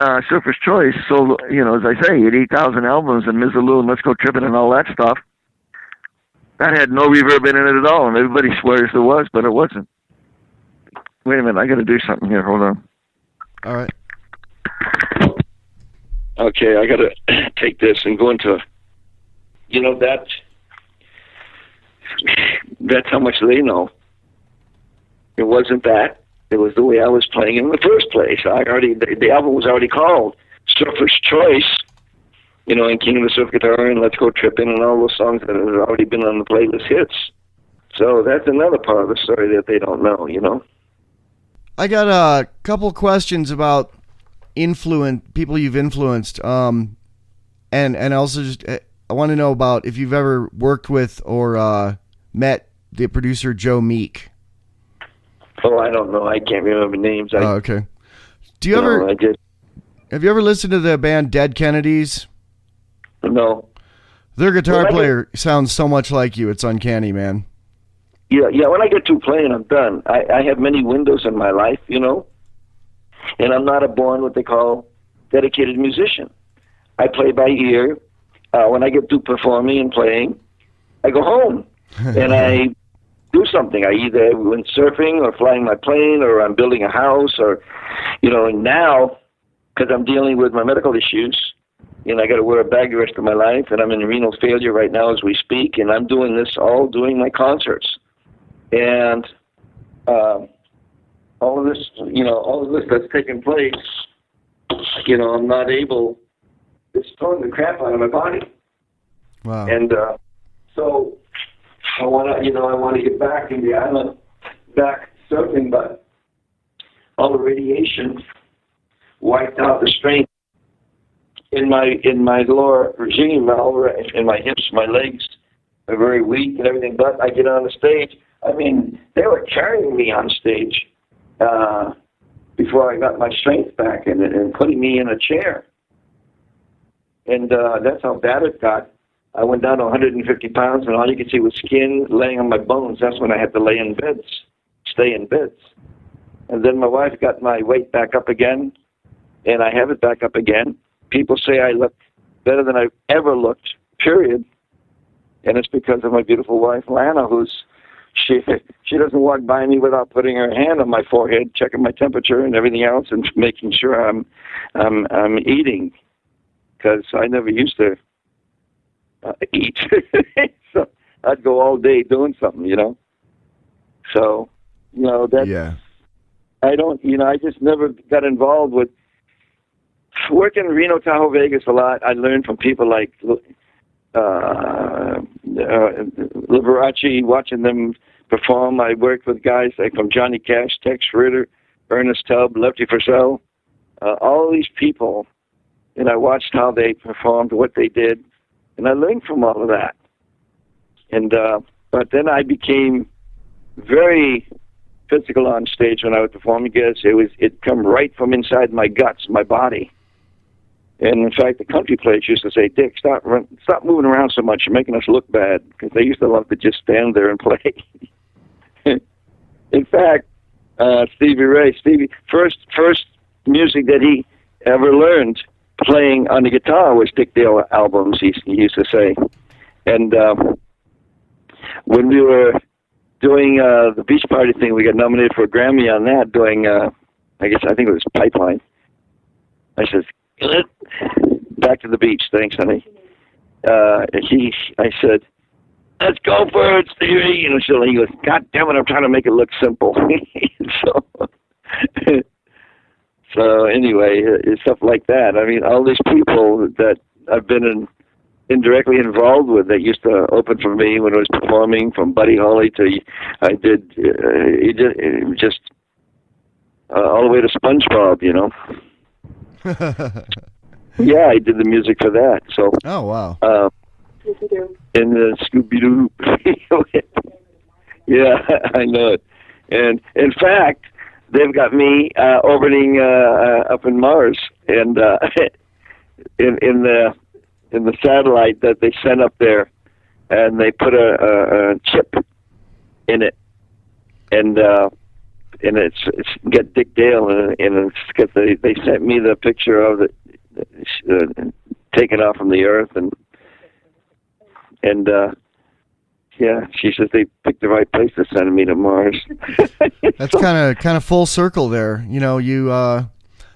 Speaker 3: Surfer's Choice, sold, as I say, 88,000 albums, and Mizzaloo and Let's Go Trippin' and all that stuff. That had no reverb in it at all, and everybody swears there was, but it wasn't. Wait a minute, I got to do something here. Hold on.
Speaker 2: All right.
Speaker 3: Okay, I got to take this and go into, that's how much they know. It wasn't that.
Speaker 4: It was the way I was playing in the first place. The album was already called Surfer's Choice, and King of the Surf Guitar and Let's Go Trippin' and all those songs that had already been on the playlist hits. So that's another part of the story that they don't know.
Speaker 2: I got a couple questions about people you've influenced, and also just I want to know about if you've ever worked with or met the producer Joe Meek.
Speaker 4: Oh, I don't know. I can't remember names.
Speaker 2: Okay. Do you ever? Have you ever listened to the band Dead Kennedys?
Speaker 4: No.
Speaker 2: Their guitar player sounds so much like you. It's uncanny, man.
Speaker 4: Yeah. When I get to playing, I'm done. I have many windows in my life, and I'm not a born what they call dedicated musician. I play by ear. When I get to performing and playing, I go home and I do something. I either went surfing or flying my plane or I'm building a house or, and now, because I'm dealing with my medical issues, I got to wear a bag the rest of my life, and I'm in renal failure right now as we speak, and I'm doing this all doing my concerts. And all of this that's taking place, I'm not able, it's throwing the crap out of my body.
Speaker 2: Wow.
Speaker 4: And so I want to get back in the island, back surfing, but all the radiation wiped out the strength in my lower regime, in my hips, my legs are very weak and everything. But I get on the stage. I mean, they were carrying me on stage before I got my strength back and putting me in a chair. And that's how bad it got. I went down to 150 pounds, and all you could see was skin laying on my bones. That's when I had to stay in beds. And then my wife got my weight back up again, and I have it back up again. People say I look better than I've ever looked, period. And it's because of my beautiful wife, Lana, she doesn't walk by me without putting her hand on my forehead, checking my temperature and everything else, and making sure I'm eating, because I never used to eat. So I'd go all day doing something, So, that's...
Speaker 2: Yeah.
Speaker 4: I just never got involved with working in Reno, Tahoe, Vegas a lot. I learned from people like Liberace, watching them perform. I worked with guys like from Johnny Cash, Tex Ritter, Ernest Tubb, Lefty Frizzell, all these people, and I watched how they performed, what they did, and I learned from all of that. And but then I became very physical on stage when I would perform, because it come right from inside my guts, my body. And in fact, the country players used to say, "Dick, stop moving around so much. You're making us look bad," because they used to love to just stand there and play. In fact, Stevie first music that he ever learned playing on the guitar was Dick Dale albums, he used to say. And when we were doing the beach party thing, we got nominated for a Grammy on that, doing, I think it was Pipeline. I said, "Back to the beach, thanks, honey." I said, "Let's go for it, Stevie." So he goes, "God damn it, I'm trying to make it look simple." So anyway, stuff like that. I mean, all these people that I've been indirectly involved with that used to open for me when I was performing, from Buddy Holly to just all the way to SpongeBob, Yeah, I did the music for that. So.
Speaker 2: Oh wow.
Speaker 4: And Scooby-Doo. Yeah, I know it. And in fact, they've got me orbiting up in Mars, and in the satellite that they sent up there, and they put a chip in it, and it's got Dick Dale in it, and it's got they sent me the picture of it taken off from the Earth, and yeah, she says they picked the right place to send me to Mars.
Speaker 2: That's kind of full circle there.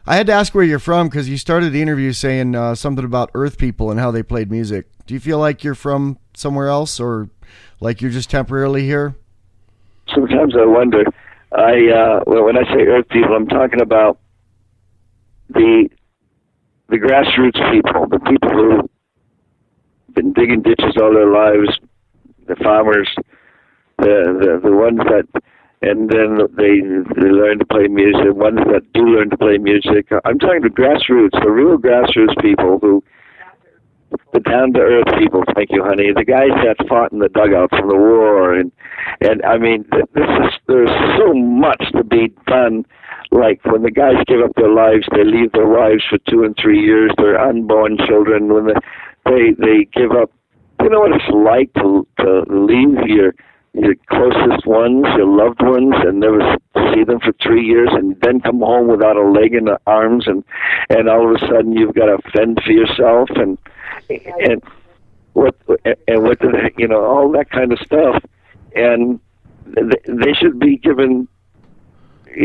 Speaker 2: I had to ask where you're from, because you started the interview saying something about Earth people and how they played music. Do you feel like you're from somewhere else, or like you're just temporarily here?
Speaker 4: Sometimes I wonder. Well, when I say Earth people, I'm talking about the grassroots people, the people who've been digging ditches all their lives, the farmers, the ones that, and then they learn to play music, the ones that do learn to play music. I'm talking to grassroots, the real grassroots people who, the down-to-earth people, thank you, honey, the guys that fought in the dugouts in the war, and I mean, there's so much to be done. Like when the guys give up their lives, they leave their wives for 2 and 3 years, their unborn children, when they give up. You know what it's like to leave your closest ones, your loved ones, and never see them for 3 years, and then come home without a leg and arms, and all of a sudden you've got to fend for yourself, and what you know, all that kind of stuff, and they should be given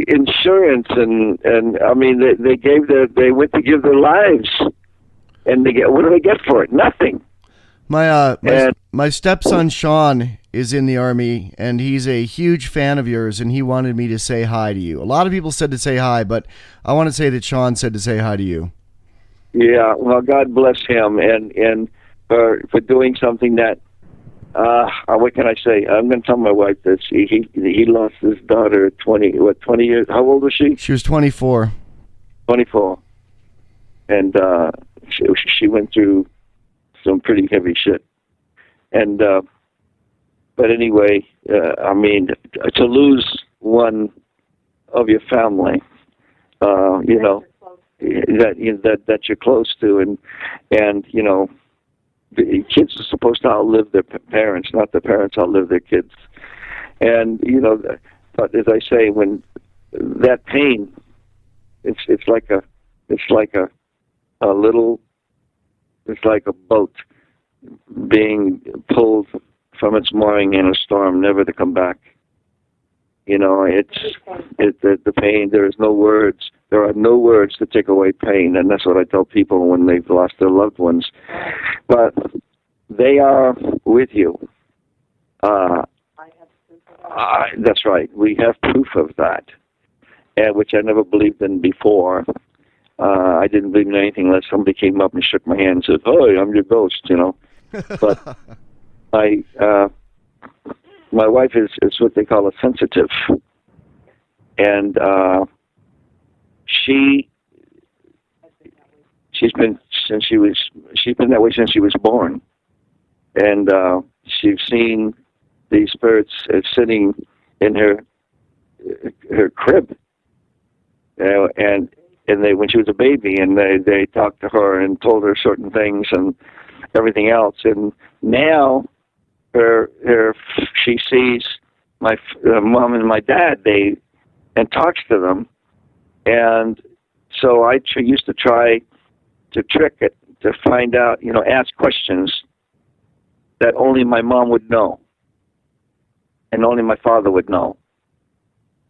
Speaker 4: insurance, and I mean they went to give their lives, and what do they get for it? Nothing.
Speaker 2: My stepson Sean is in the Army, and he's a huge fan of yours, and he wanted me to say hi to you. A lot of people said to say hi, but I want to say that Sean said to say hi to you.
Speaker 4: Yeah, well, God bless him, and for doing something that, what can I say? I'm going to tell my wife this. He lost his daughter 20 years. How old was she?
Speaker 2: She was 24.
Speaker 4: 24. And she went through some pretty heavy shit. And, but anyway, I mean, to lose one of your family, you know, that you're close to, and you know, the kids are supposed to outlive their parents, not the parents outlive their kids. And you know, but as I say, when that pain, it's like a boat being pulled from its mooring in a storm, never to come back. You know, the pain. There is no words. There are no words to take away pain, and that's what I tell people when they've lost their loved ones. But they are with you. That's right. We have proof of that, and which I never believed in before. I didn't believe in anything unless somebody came up and shook my hand and said, "Oh, I'm your ghost," you know. But my wife is what they call a sensitive, and she's been that way since she was born, and she's seen these spirits sitting in her crib, and when she was a baby, and they talked to her and told her certain things and everything else, and now she sees my mom and my dad, and talks to them, and so I used to try to trick it, to find out, you know, ask questions that only my mom would know, and only my father would know,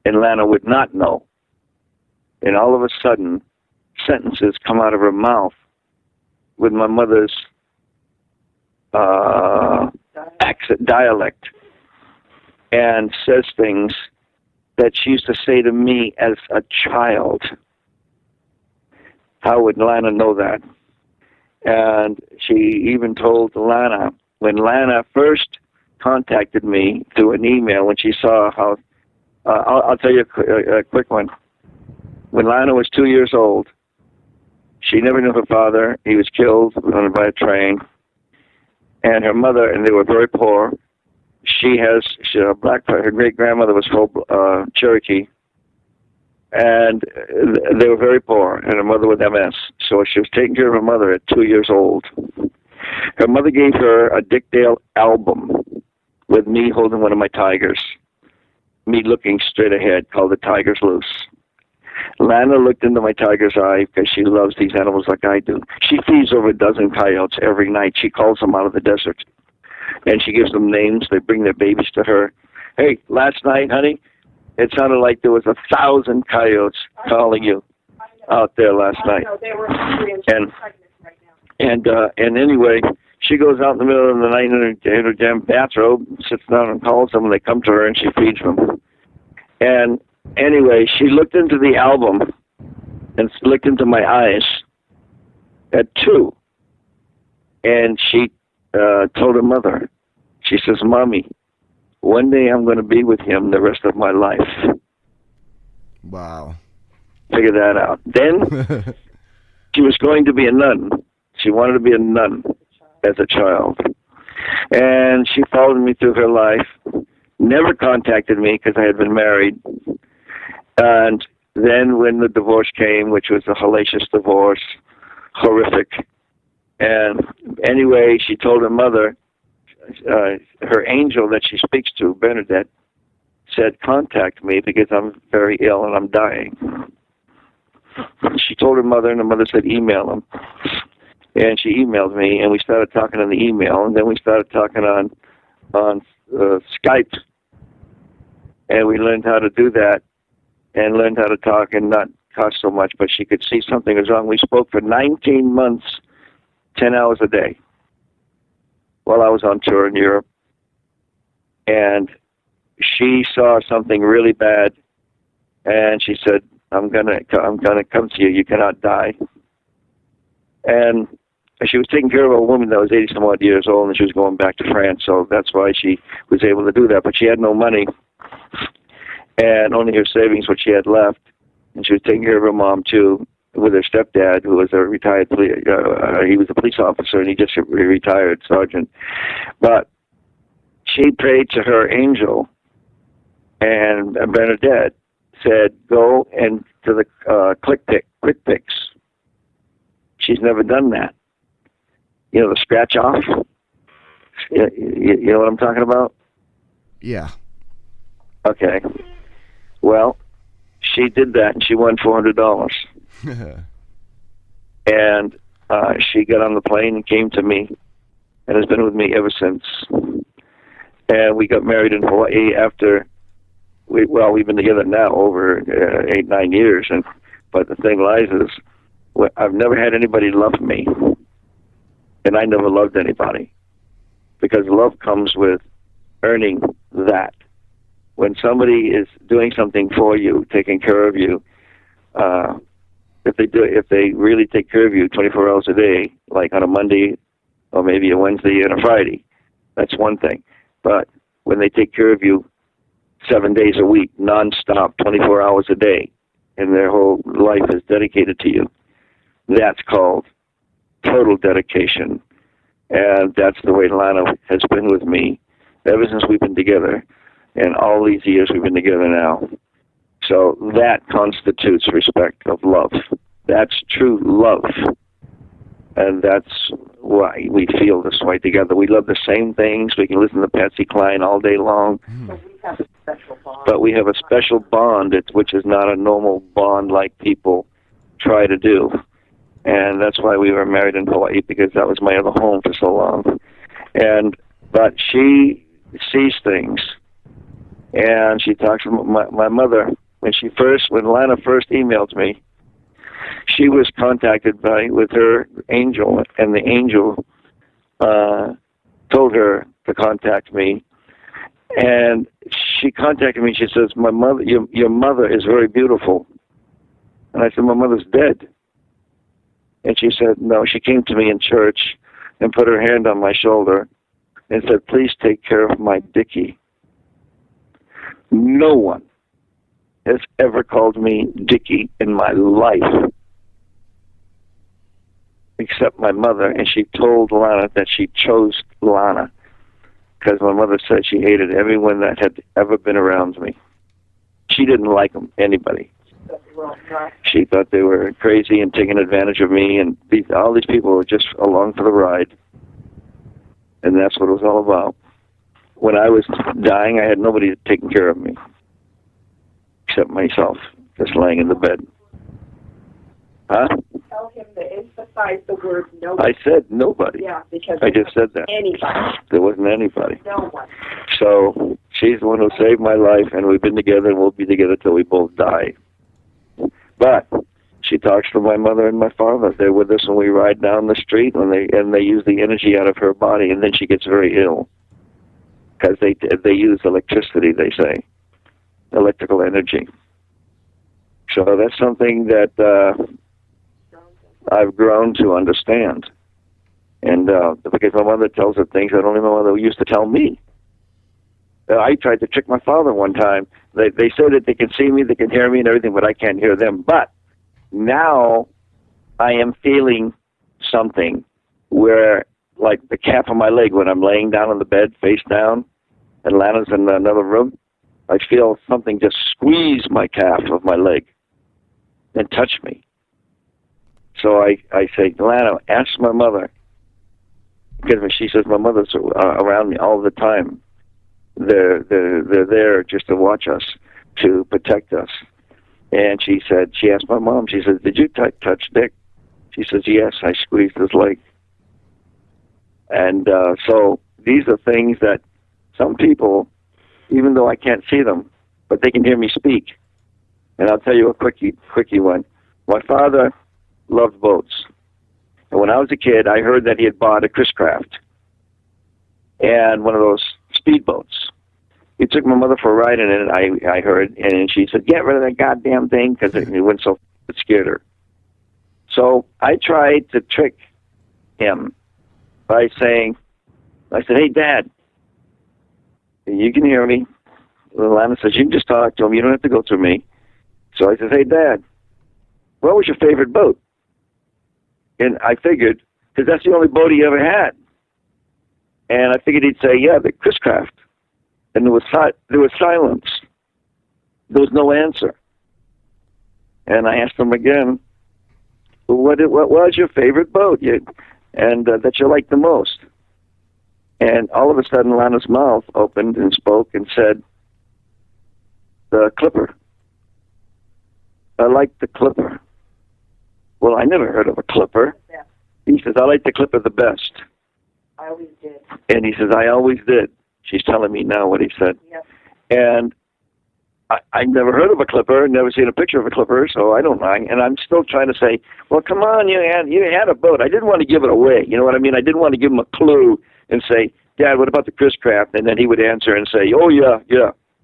Speaker 4: and Lana would not know. And all of a sudden, sentences come out of her mouth with my mother's dialect, and says things that she used to say to me as a child. How would Lana know that? And she even told Lana, when Lana first contacted me through an email, when she saw how, I'll tell you a quick one. When Lana was 2 years old, she never knew her father. He was killed by a train. And her mother, and they were very poor. She her great-grandmother was called Cherokee. And they were very poor, and her mother with MS. So she was taking care of her mother at 2 years old. Her mother gave her a Dick Dale album with me holding one of my tigers, me looking straight ahead, called The Tiger's Loose. Lana looked into my tiger's eye because she loves these animals like I do. She feeds over a dozen coyotes every night. She calls them out of the desert, and she gives them names. They bring their babies to her. Hey, last night, honey, it sounded like there was 1,000 coyotes calling you out there last night. And anyway, she goes out in the middle of the night in her damn bathrobe, sits down and calls them, and they come to her, and she feeds them. And anyway, she looked into the album and looked into my eyes at 2. And she told her mother, she says, Mommy, one day I'm going to be with him the rest of my life.
Speaker 2: Wow.
Speaker 4: Figure that out. Then she was going to be a nun. She wanted to be a nun as a child. And she followed me through her life, never contacted me because I had been married. And then when the divorce came, which was a hellacious divorce, horrific. And anyway, she told her mother, her angel that she speaks to, Bernadette, said, contact me because I'm very ill and I'm dying. She told her mother, and her mother said, email him. And she emailed me, and we started talking on the email, and then we started talking on Skype. And we learned how to do that and learned how to talk and not cost so much, but she could see something was wrong. We spoke for 19 months, 10 hours a day while I was on tour in Europe. And she saw something really bad, and she said, I'm gonna come to you. You cannot die. And she was taking care of a woman that was 80 some odd years old, and she was going back to France, so that's why she was able to do that. But she had no money, and only her savings, what she had left. And she was taking care of her mom too, with her stepdad, who was a retired he was a police officer, and he just retired sergeant. But she prayed to her angel, and Bernadette said, go and to the Quick Picks. She's never done that. You know, the scratch off? You know what I'm talking about?
Speaker 2: Yeah.
Speaker 4: Okay. Well, she did that, and she won $400. And she got on the plane and came to me, and has been with me ever since. And we got married in Hawaii after, we've been together now over 8-9 years. But the thing lies is, I've never had anybody love me, and I never loved anybody, because love comes with earning that. When somebody is doing something for you, taking care of you, if they really take care of you 24 hours a day, like on a Monday or maybe a Wednesday and a Friday, that's one thing. But when they take care of you 7 days a week, nonstop, 24 hours a day, and their whole life is dedicated to you, that's called total dedication. And that's the way Lana has been with me ever since we've been together. And all these years we've been together now. So that constitutes respect of love. That's true love. And that's why we feel this way together. We love the same things. We can listen to Patsy Cline all day long.
Speaker 5: But we have a special bond.
Speaker 4: But we have a special bond, which is not a normal bond like people try to do. And that's why we were married in Hawaii, because that was my other home for so long. But she sees things, and she talks to my mother. When Lana first emailed me, she was contacted with her angel, and the angel told her to contact me. And she contacted me. She says, "My mother, your mother is very beautiful." And I said, "My mother's dead." And she said, "No." She came to me in church and put her hand on my shoulder and said, "Please take care of my Dickie." No one has ever called me Dickie in my life except my mother. And she told Lana that she chose Lana because my mother said she hated everyone that had ever been around me. She didn't like anybody. She thought they were crazy and taking advantage of me, and all these people were just along for the ride. And that's what it was all about. When I was dying, I had nobody taking care of me except myself, just laying in the bed. Huh?
Speaker 5: Tell him to emphasize the word nobody.
Speaker 4: I said nobody.
Speaker 5: Yeah, because
Speaker 4: I just said that.
Speaker 5: Anybody.
Speaker 4: There wasn't anybody.
Speaker 5: No one.
Speaker 4: So she's the one who saved my life, and we've been together, and we'll be together till we both die. But she talks to my mother and my father. They're with us when we ride down the street, and they use the energy out of her body, and then she gets very ill because they use electricity, they say.
Speaker 6: electrical energy. So that's something that I've grown to understand. And because my mother tells her things that only my mother used to tell me. I tried to trick my father one time. They say that they can see me, they can hear me and everything, but I can't hear them. But now I am feeling something where, like the calf of my leg, when I'm laying down on the bed, face down, and Lana's in another room, I feel something just squeeze my calf of my leg and touch me. So I say, Lana, ask my mother. Because she says my mother's around me all the time. They're there just to watch us, to protect us. And she asked my mom, she said, did you touch Dick? She says, yes, I squeezed his leg. And so these are things that some people, even though I can't see them, but they can hear me speak. And I'll tell you a quickie one. My father loved boats. And when I was a kid, I heard that he had bought a Chris Craft and one of those speedboats. He took my mother for a ride in it, I heard, and she said, get rid of that goddamn thing, because it went so, it scared her. So I tried to trick him by saying, I said, hey, Dad, you can hear me. Lana says, you can just talk to him. You don't have to go through me. So I said, hey, Dad, what was your favorite boat? And I figured, because that's the only boat he ever had. And I figured he'd say, yeah, the Chris Craft. And there was silence. There was no answer. And I asked him again, what was your favorite boat that you liked the most? And all of a sudden, Lana's mouth opened and spoke and said, the Clipper. I like the Clipper. Well, I never heard of a Clipper.
Speaker 5: Yeah.
Speaker 6: He says, I like the Clipper the best.
Speaker 5: I always did.
Speaker 6: And he says, I always did. She's telling me now what he said.
Speaker 5: Yep.
Speaker 6: And I never heard of a Clipper, never seen a picture of a Clipper, so I don't mind. And I'm still trying to say, well, come on, you had a boat. I didn't want to give it away. You know what I mean? I didn't want to give him a clue and say, Dad, what about the Chris Craft? And then he would answer and say, oh, yeah.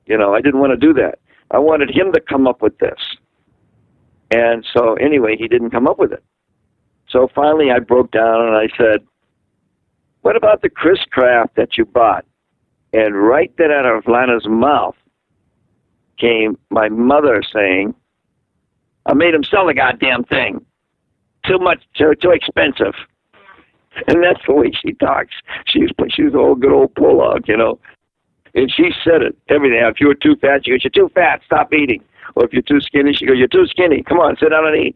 Speaker 6: You know, I didn't want to do that. I wanted him to come up with this. And so anyway, he didn't come up with it. So finally I broke down and I said, what about the Chris Craft that you bought? And right then out of Lana's mouth came my mother saying, I made him sell the goddamn thing. Too expensive. And that's the way she talks. She's a old good old Pollock, you know. And she said it, everything. If you were too fat, she goes, you're too fat, stop eating. Or if you're too skinny, she goes, you're too skinny. Come on, sit down and eat.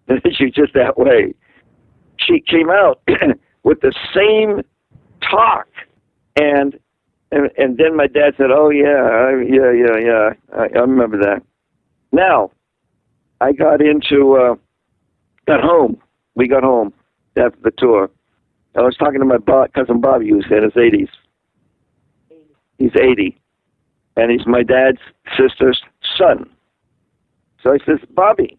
Speaker 6: And she's just that way. She came out with the same talk. And then my dad said, oh, yeah, I remember that. Now, I got home. We got home after the tour. I was talking to my cousin Bobby, who's in his 80s. He's 80. And he's my dad's sister's son. So I says, Bobby,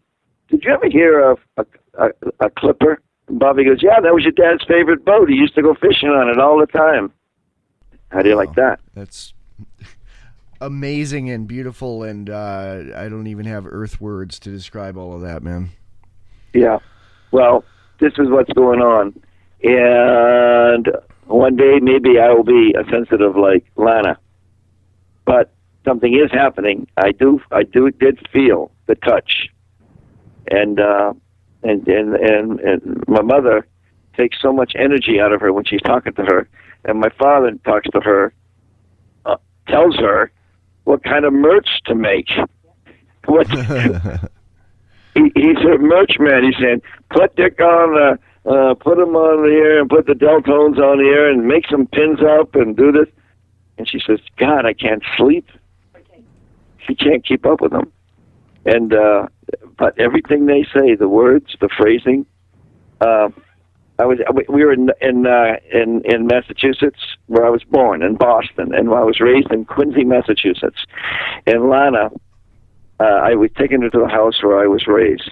Speaker 6: did you ever hear of a Clipper? And Bobby goes, yeah, that was your dad's favorite boat. He used to go fishing on it all the time. How do you like that?
Speaker 2: That's amazing and beautiful, and I don't even have earth words to describe all of that, man.
Speaker 6: Yeah. Well, this is what's going on. And one day maybe I will be a sensitive like Lana. But something is happening. I did feel the touch. And my mother takes so much energy out of her when she's talking to her. And my father talks to her, tells her what kind of merch to make. He's a merch man. He's saying, put Dick on put him on the air and put the Deltones on the air and make some pins up and do this. And she says, God, I can't sleep. She can't keep up with them. And but everything they say, the words, the phrasing. We were in Massachusetts, where I was born, in Boston, and I was raised in Quincy, Massachusetts. And Lana, I was taken her to the house where I was raised.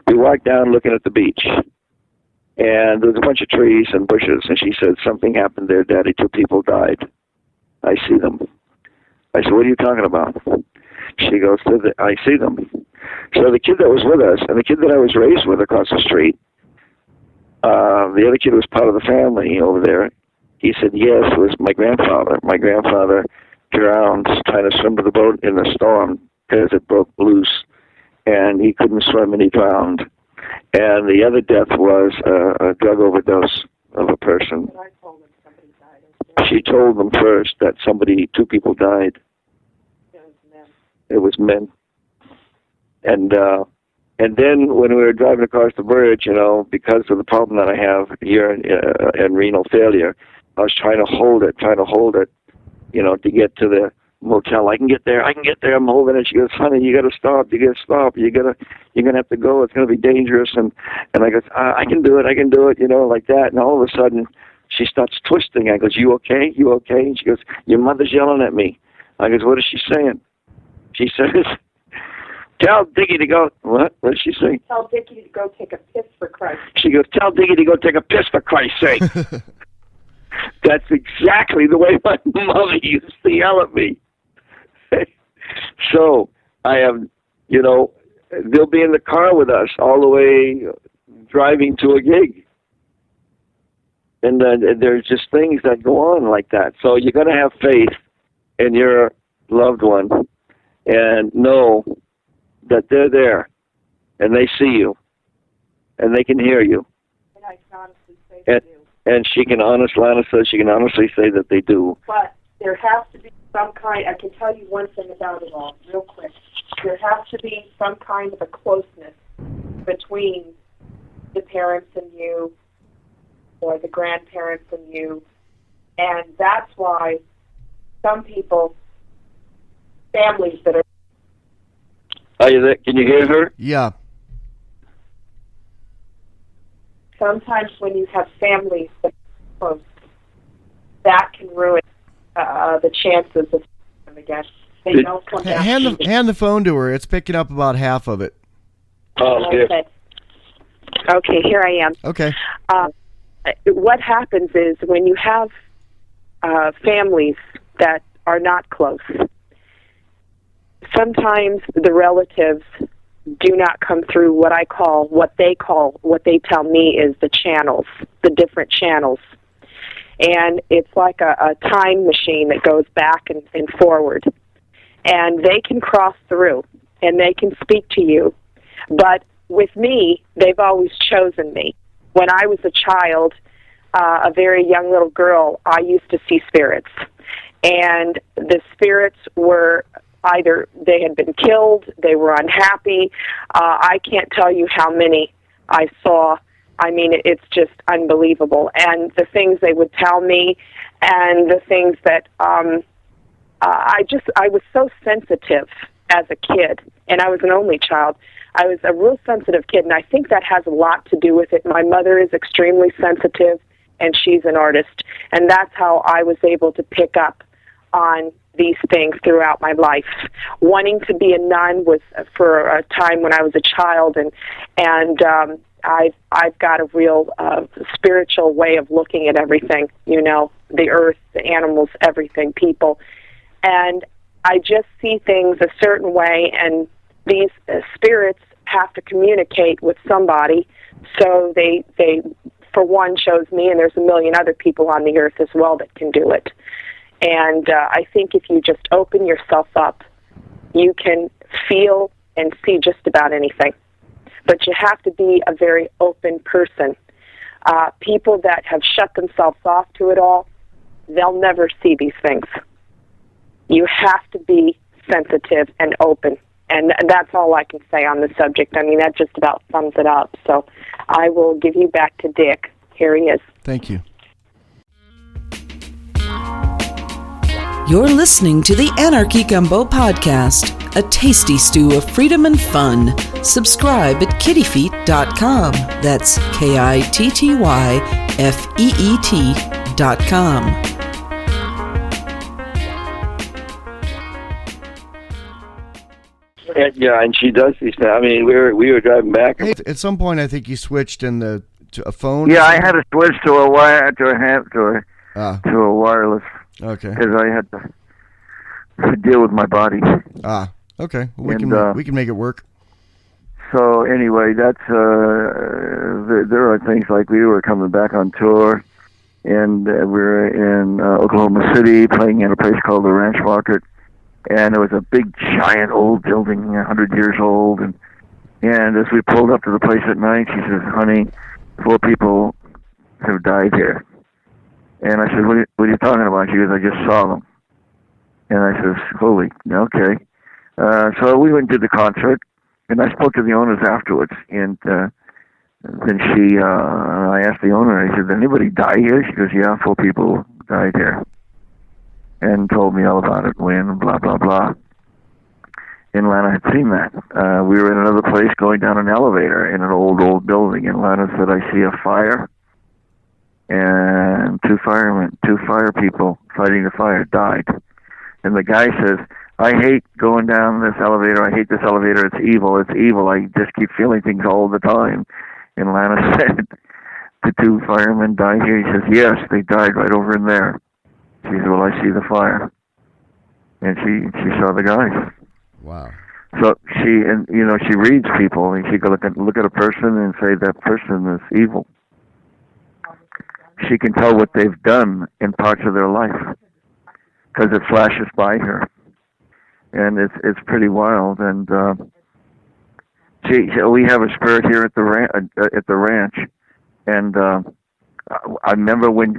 Speaker 6: We walked down looking at the beach, and there was a bunch of trees and bushes, and she said, something happened there, Daddy. 2 people died. I see them. I said, what are you talking about? She goes, I see them. So the kid that was with us, and the kid that I was raised with across the street, the other kid was part of the family over there. He said, yes, it was my grandfather. My grandfather drowned trying to swim to the boat in the storm because it broke loose, and he couldn't swim and he drowned. And the other death was a drug overdose of a person. She told them first that two people died. It was men. And then when we were driving across the bridge, because of the problem that I have here in renal failure, I was trying to hold it, to get to the motel. I can get there. I'm holding it. She goes, honey, you got to stop. You're gonna have to go. It's gonna be dangerous. And I goes, I can do it, like that. And all of a sudden, she starts twisting. I goes, you okay? And she goes, your mother's yelling at me. I goes, what is she saying? She says, tell Diggy to go. What? What did she say?
Speaker 5: Tell Diggy to go take a piss for Christ.
Speaker 6: She goes, tell Diggy to go take a piss for Christ's sake. That's exactly the way my mother used to yell at me. So I have, they'll be in the car with us all the way driving to a gig. And there's just things that go on like that. So you're going to have faith in your loved one and know that they're there and they see you and they can hear you.
Speaker 5: And I can honestly say they do.
Speaker 6: And Lana says she can honestly say that they do.
Speaker 5: But there has to be some kind, I can tell you one thing about it all, real quick. There has to be some kind of a closeness between the parents and you, or the grandparents and you, and that's why some people, families that are...
Speaker 6: Are you there? Can you hear her?
Speaker 2: Yeah.
Speaker 5: Sometimes when you have families that are close, that can ruin the chances of them again. They don't come back.
Speaker 2: Hand the phone to her. It's picking up about half of it.
Speaker 6: Oh,
Speaker 5: okay. Okay, here I am.
Speaker 2: Okay.
Speaker 5: What happens is when you have families that are not close, sometimes the relatives do not come through what they tell me is the channels, the different channels. And it's like a time machine that goes back and forward. And they can cross through, and they can speak to you. But with me, they've always chosen me. When I was a child, a very young little girl, I used to see spirits. And the spirits were either they had been killed, they were unhappy. I can't tell you how many I saw. I mean, it's just unbelievable. And the things they would tell me and the things that I was so sensitive as a kid, and I was an only child. I was a real sensitive kid, and I think that has a lot to do with it. My mother is extremely sensitive, and she's an artist, and that's how I was able to pick up on these things throughout my life. Wanting to be a nun was for a time when I was a child, and I've got a real spiritual way of looking at everything, the earth, the animals, everything, people. And I just see things a certain way, and these spirits have to communicate with somebody, so they for one chose me, and there's a million other people on the earth as well that can do it. And I think if you just open yourself up, you can feel and see just about anything. But you have to be a very open person. People that have shut themselves off to it all, they'll never see these things. You have to be sensitive and open. And that's all I can say on the subject. I mean, that just about sums it up. So I will give you back to Dick. Here he is.
Speaker 2: Thank you.
Speaker 1: You're listening to the Anarchy Gumbo Podcast, a tasty stew of freedom and fun. Subscribe at kittyfeet.com. That's KITTYFEET.com.
Speaker 6: Yeah, and she does these things. I mean, we were driving back.
Speaker 2: Hey, at some point, I think you switched to a phone.
Speaker 3: Yeah, I had to switch to a wire to a wireless.
Speaker 2: Okay.
Speaker 3: Because I had to deal with my body.
Speaker 2: Okay, we
Speaker 3: And,
Speaker 2: can make it work.
Speaker 3: So anyway, that's there are things like we were coming back on tour, and we were in Oklahoma City playing in a place called the Ranch Market, and it was a big, giant, old building, 100 years old, and as we pulled up to the place at night, she says, "Honey, 4 people have died here." And I said, what are you talking about? She goes, "I just saw them." And I says, "Holy, okay." So we went to the concert, and I spoke to the owners afterwards, and then I asked the owner, I said, "Did anybody die here?" She goes, "Yeah, 4 people died here," and told me all about it, when, and blah, blah, blah. And Lana had seen that. We were in another place going down an elevator in an old building, and Lana said, "I see a fire, and 2 fire people fighting the fire died." And the guy says, "I hate going down this elevator. I hate this elevator. It's evil. It's evil. I just keep feeling things all the time." And Lana said, "The 2 firemen died here?" He says, "Yes, they died right over in there." She said, "Well, I see the fire." And she saw the guys.
Speaker 2: Wow.
Speaker 3: So she reads people, and she can look at a person and say that person is evil. She can tell what they've done in parts of their life because it flashes by her, and it's pretty wild. And we have a spirit here at the ranch, and I remember when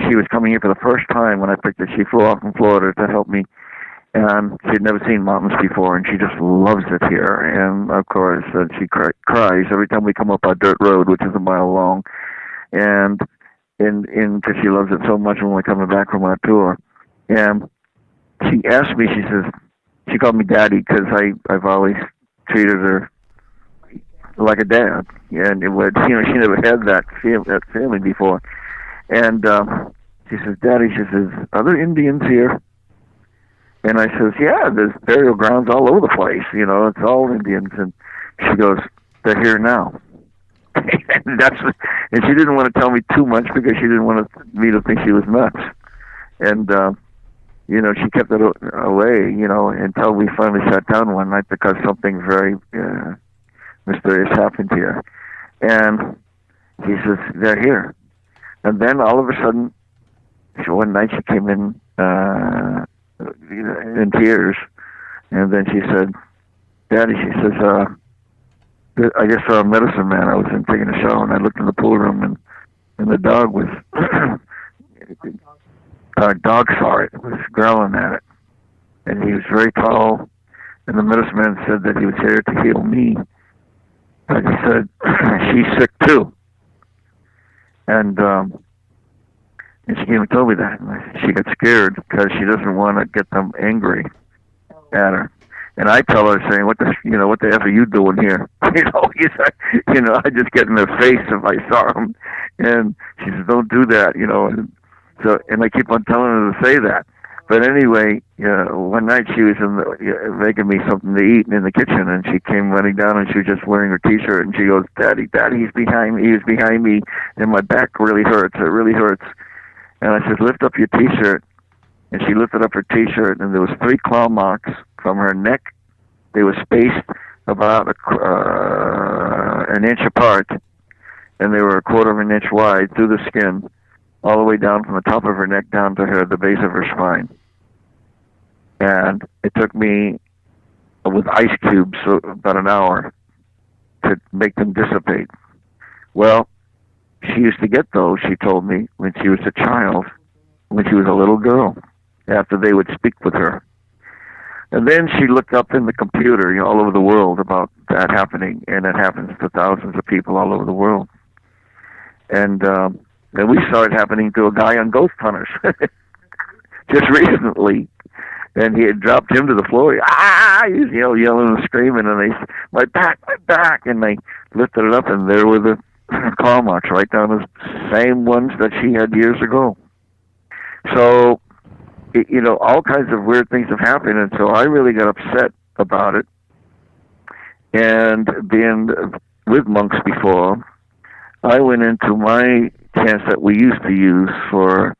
Speaker 3: she was coming here for the first time when I picked her. She flew off from Florida to help me, and she had never seen mountains before, and she just loves it here. And of course, she cries every time we come up our dirt road, which is a mile long, and because she loves it so much when we're coming back from our tour. And she asked me, she called me Daddy because I've always treated her like a dad, and it was, she never had that family before. And she says, "Daddy," she says, "are there Indians here?" And I says, "Yeah, there's burial grounds all over the place. It's all Indians." And she goes, "They're here now." And she didn't want to tell me too much because she didn't want me to think she was nuts. And she kept it away, until we finally sat down one night because something very mysterious happened here. And he says, "They're here." And then all of a sudden, one night she came in tears, and then she said, "Daddy," she says, "I just saw a medicine man. I was taking a shower, and I looked in the pool room, and the dog was our dog saw it, was growling at it, and he was very tall, and the medicine man said that he was here to heal me, but he said she's sick too." And she came and told me that, and she got scared because she doesn't want to get them angry at her. And I tell her, saying, what the F are you doing here?" I just get in her face if I saw him. And she says, "Don't do that," and I keep on telling her to say that. But anyway, one night she was making me something to eat in the kitchen, and she came running down, and she was just wearing her T-shirt, and she goes, Daddy, he's behind me. He was behind me, and my back really hurts. It really hurts. And I said, "Lift up your T-shirt." And she lifted up her T-shirt, and there was 3 claw marks from her neck. They were spaced about an inch apart, and they were 1/4 of an inch wide through the skin, all the way down from the top of her neck down to the base of her spine. And it took me, with ice cubes, about an hour to make them dissipate. Well, she used to get those, she told me, when she was a child, when she was a little girl, after they would speak with her. And then she looked up in the computer, all over the world, about that happening, and it happens to thousands of people all over the world. And then we saw it happening to a guy on Ghost Hunters just recently, and he had dropped him to the floor. He was yelling and screaming, and they, my back, and they lifted it up, and there were the claw marks right down the same ones that she had years ago. So, all kinds of weird things have happened, and so I really got upset about it. And being with monks before, I went into my chants that we used to use for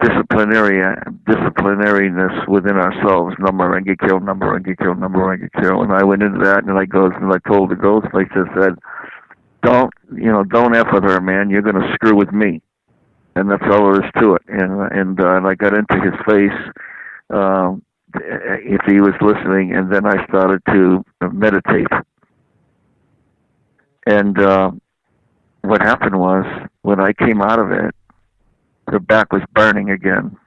Speaker 3: disciplinariness within ourselves. Number and get killed, number and get killed, number and get killed. And I went into that, and I told the ghost, I just said, don't F with her, man. You're going to screw with me. And that's all there is to it. And I got into his face, if he was listening, and then I started to meditate. And what happened was, when I came out of it, her back was burning again.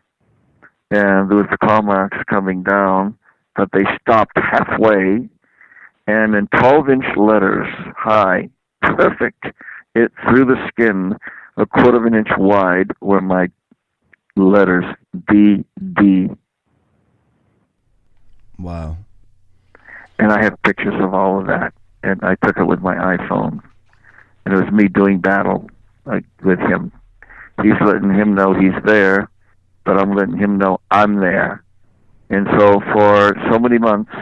Speaker 3: And there was the claw marks coming down, but they stopped halfway, and in 12-inch letters, high, perfect, it through the skin, a quarter of an inch wide, were my letters, D.
Speaker 2: Wow.
Speaker 3: And I have pictures of all of that, and I took it with my iPhone. And it was me doing battle with him. He's letting him know he's there, but I'm letting him know I'm there. And so for so many months,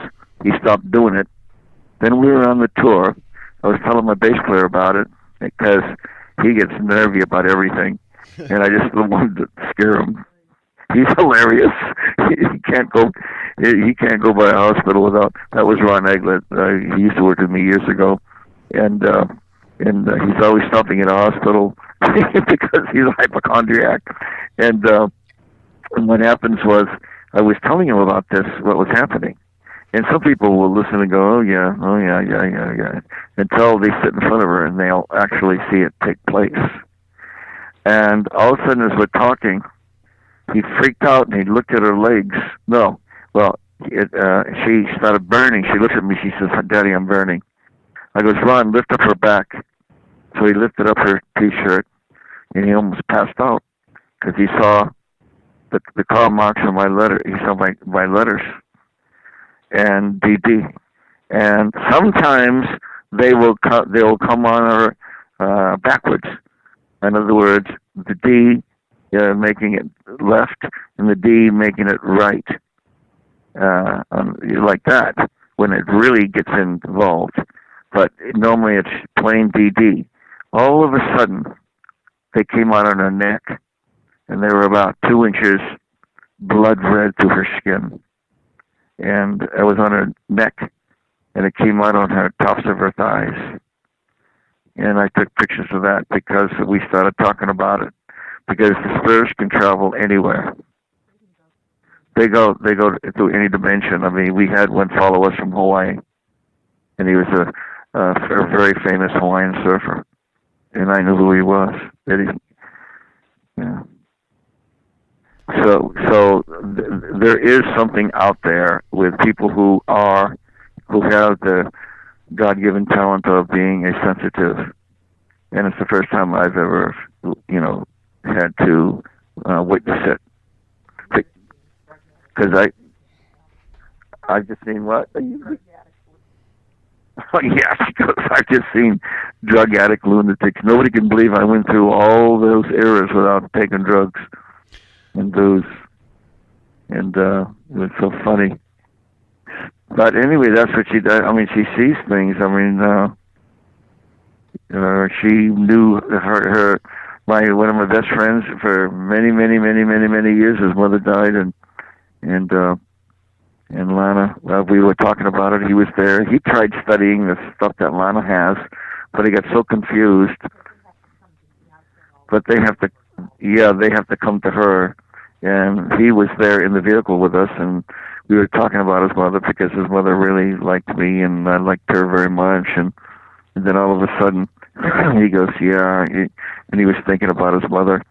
Speaker 3: he stopped doing it. Then we were on the tour. I was telling my bass player about it, because he gets nervy about everything. And I just wanted to scare him. He's hilarious. He can't go by a hospital without. That was Ron Egglet. He used to work with me years ago, and he's always stopping at a hospital because he's a hypochondriac. And what happens was, I was telling him about this, what was happening, and some people will listen and go, oh yeah, until they sit in front of her and they'll actually see it take place. And all of a sudden, as we're talking, he freaked out and he looked at her legs. She started burning. She looked at me. She says, "Daddy, I'm burning." I goes, "Ron, lift up her back." So he lifted up her T-shirt, and he almost passed out because he saw the claw marks on my letter. He saw my letters and DD. And sometimes they'll come on her backwards. In other words, the D making it left and the D making it right, like that, when it really gets involved. But normally it's plain DD. All of a sudden, they came out on her neck, and they were about 2 inches blood red through her skin. And it was on her neck, and it came out on her tops of her thighs. And I took pictures of that because we started talking about it. Because the spirits can travel anywhere. They go to any dimension. I mean, we had one follow us from Hawaii, and he was a very famous Hawaiian surfer, and I knew who he was. Yeah. So there is something out there with people who have the God-given talent of being a sensitive, and it's the first time I've ever, had to witness it. Because I've just seen what? Oh, yes, because I've just seen drug addict lunatics. Nobody can believe I went through all those eras without taking drugs and booze. And it was so funny. But anyway, that's what she does. I mean, she sees things. I mean, she knew one of my best friends for many years. His mother died, and Lana, we were talking about it. He was there. He tried studying the stuff that Lana has, but he got so confused. But they have to come to her, and he was there in the vehicle with us, and we were talking about his mother because his mother really liked me, and I liked her very much, and then all of a sudden he goes, and he was thinking about his mother,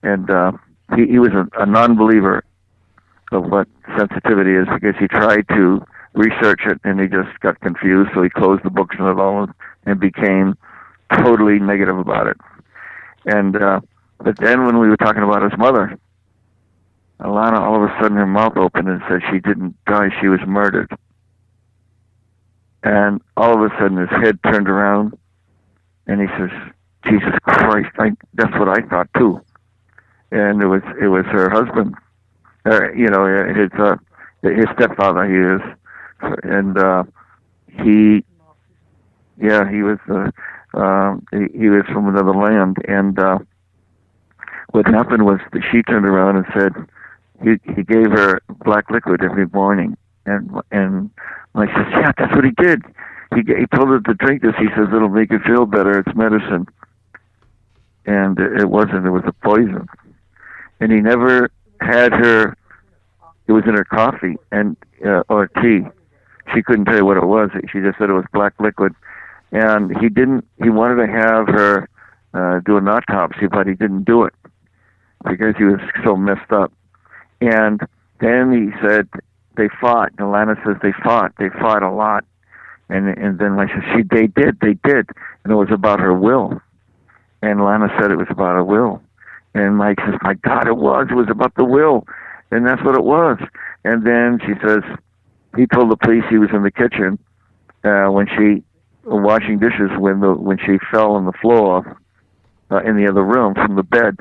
Speaker 3: and he was a non-believer of what sensitivity is because he tried to research it and he just got confused, so he closed the books on it all and became totally negative about it. And but then when we were talking about his mother, Alana, all of a sudden her mouth opened and said she didn't die, she was murdered. And all of a sudden his head turned around and he says, Jesus Christ, that's what I thought too. And it was her husband, his stepfather, he is. And he was from another land. And what happened was that she turned around and said he gave her black liquid every morning, and I said, yeah, that's what he did. He told her to drink this. He says it'll make you feel better. It's medicine, and it wasn't. It was a poison, and he never had her. It was in her coffee and or tea. She couldn't tell you what it was. She just said it was black liquid, and he didn't. He wanted to have her do an autopsy, but he didn't do it because he was so messed up. And then he said they fought. And Lana says they fought. They fought a lot. And then I said, they did. And it was about her will. And Lana said it was about her will. And Mike says, my God, it was about the will. And that's what it was. And then she says, he told the police he was in the kitchen when she washing dishes when she fell on the floor in the other room from the bed.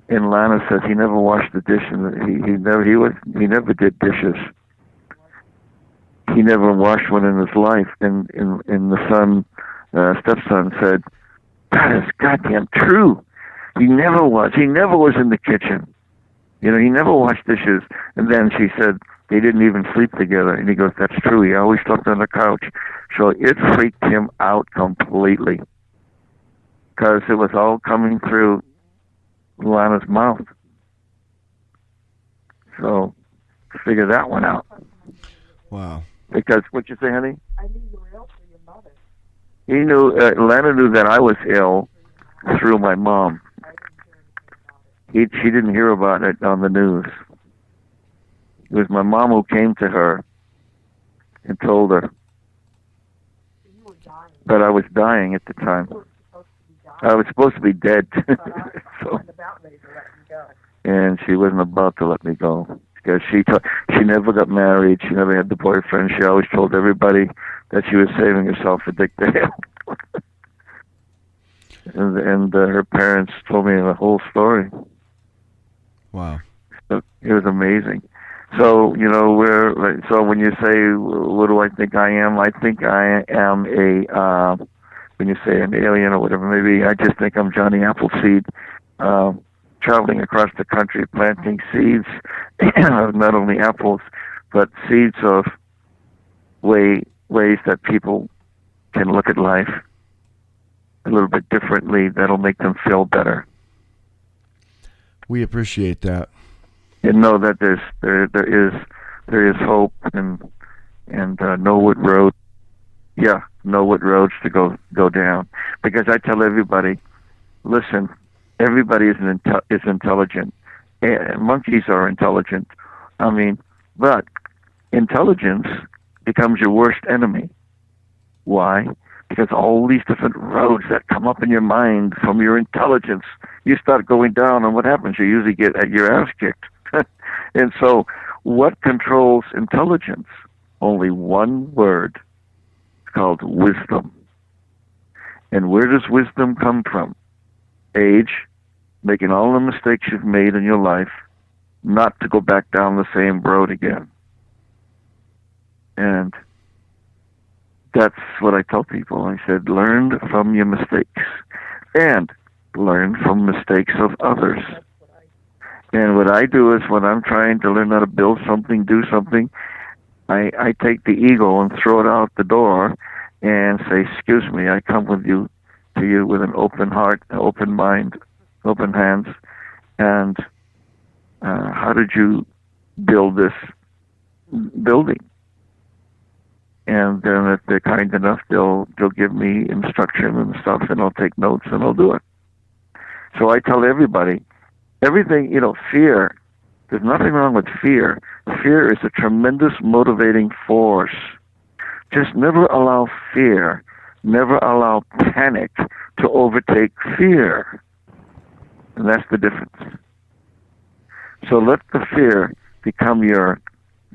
Speaker 3: And Lana says he never washed the dishes. He never did dishes. He never washed one in his life. And the stepson said, that is goddamn true. He never was. He never was in the kitchen. You know, he never washed dishes. And then she said they didn't even sleep together. And he goes, that's true. He always slept on the couch. So it freaked him out completely because it was all coming through Lana's mouth. So figure that one out.
Speaker 2: Wow.
Speaker 3: Because, what'd you say, honey?
Speaker 5: I knew you were ill for your mother.
Speaker 3: He knew, Lana knew that I was ill through my mom. She didn't hear about it on the news. It was my mom who came to her and told her.
Speaker 5: You were dying.
Speaker 3: But I was dying at the time.
Speaker 5: You were supposed to be dying.
Speaker 3: I was supposed to be dead.
Speaker 5: But I wasn't about ready to let you go.
Speaker 3: And she wasn't about to let me go. Because she never got married. She never had the boyfriend. She always told everybody that she was saving herself for Dick Dale. and her parents told me the whole story.
Speaker 2: Wow.
Speaker 3: So it was amazing. So, you know, so when you say, what do I think I am? I think I am when you say an alien or whatever, maybe I just think I'm Johnny Appleseed, traveling across the country, planting seeds of not only apples, but seeds of ways that people can look at life a little bit differently that'll make them feel better.
Speaker 2: We appreciate that.
Speaker 3: And know that there is hope and know what roads to go down. Because I tell everybody, listen, everybody is intelligent. Monkeys are intelligent. I mean, but intelligence becomes your worst enemy. Why? Because all these different roads that come up in your mind from your intelligence, you start going down, and what happens? You usually get your ass kicked. And so, what controls intelligence? Only one word. It's called wisdom. And where does wisdom come from? Age, making all the mistakes you've made in your life, not to go back down the same road again. And that's what I tell people. I said, learn from your mistakes and learn from mistakes of others. And what I do is when I'm trying to learn how to build something, do something, I take the ego and throw it out the door and say, excuse me, I come to you with an open heart, an open mind, open hands. And how did you build this building? And then if they're kind enough, they'll give me instruction and stuff, and I'll take notes and I'll do it. So I tell everybody, everything, fear, there's nothing wrong with fear. Fear is a tremendous motivating force. Just never allow fear, never allow panic to overtake fear. And that's the difference. So let the fear become your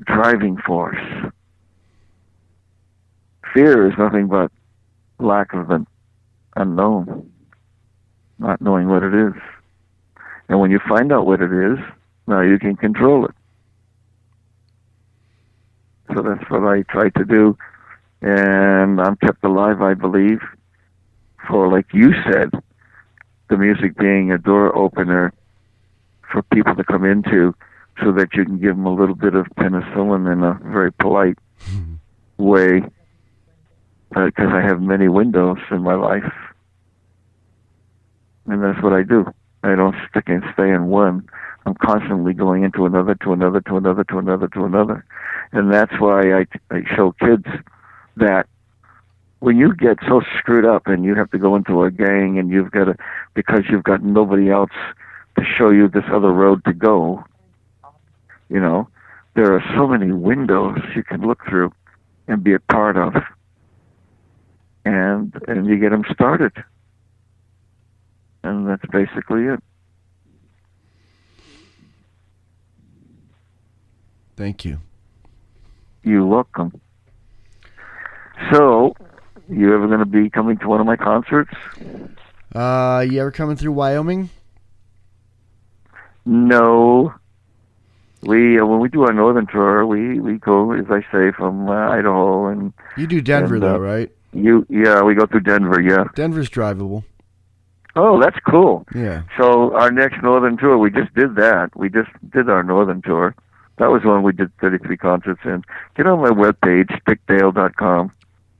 Speaker 3: driving force. Fear is nothing but lack of an unknown, not knowing what it is. And when you find out what it is, now you can control it. So that's what I try to do. And I'm kept alive, I believe, for, like you said, the music being a door opener for people to come into, so that you can give them a little bit of penicillin in a very polite way, because I have many windows in my life, and that's what I do. I don't stick and stay in one. I'm constantly going into another, to another, to another, to another, to another. And that's why I show kids that when you get so screwed up and you have to go into a gang and you've got to, because you've got nobody else to show you this other road to go, you know, there are so many windows you can look through and be a part of. And you get them started. And that's basically it.
Speaker 2: Thank you.
Speaker 3: You're welcome. So, you ever going to be coming to one of my concerts?
Speaker 2: You ever coming through Wyoming?
Speaker 3: No. When we do our northern tour, we go, as I say, from Idaho and.
Speaker 2: You do Denver though, right?
Speaker 3: Yeah, we go through Denver. Yeah.
Speaker 2: Denver's drivable.
Speaker 3: Oh, that's cool.
Speaker 2: Yeah.
Speaker 3: So our next northern tour, we just did that. We just did our northern tour. That was when we did 33 concerts. And get on my webpage, dickdale.com,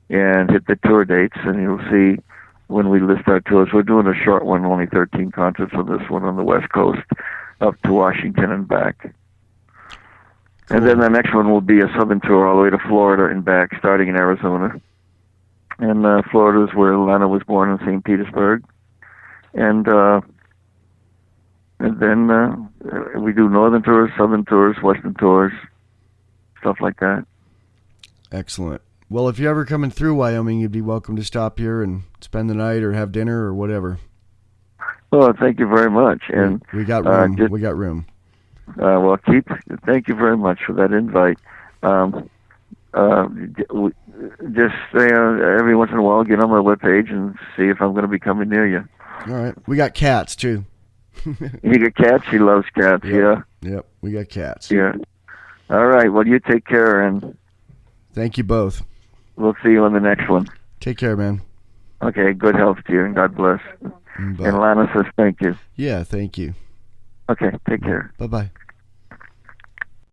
Speaker 3: and hit the tour dates, and you'll see when we list our tours. We're doing a short one, only 13 concerts on this one on the West Coast, up to Washington and back. Cool. And then the next one will be a southern tour all the way to Florida and back, starting in Arizona. And Florida is where Lana was born, in St. Petersburg. And then we do northern tours, southern tours, western tours, stuff like that.
Speaker 2: Excellent. Well, if you're ever coming through Wyoming, you'd be welcome to stop here and spend the night or have dinner or whatever.
Speaker 3: Well, thank you very much. And
Speaker 2: we got room. We got room.
Speaker 3: Well, thank you very much for that invite. Just every once in a while, get on my webpage and see if I'm going to be coming near you.
Speaker 2: All right. We got cats, too.
Speaker 3: You got cats? She loves cats,
Speaker 2: yep.
Speaker 3: Yeah.
Speaker 2: Yep, we got cats.
Speaker 3: Yeah. All right. Well, you take care, and
Speaker 2: thank you both.
Speaker 3: We'll see you on the next one.
Speaker 2: Take care, man.
Speaker 3: Okay. Good health to you, and God bless.
Speaker 2: Bye.
Speaker 3: And Lana says thank you.
Speaker 2: Yeah, thank you.
Speaker 3: Okay. Take care.
Speaker 2: Bye-bye.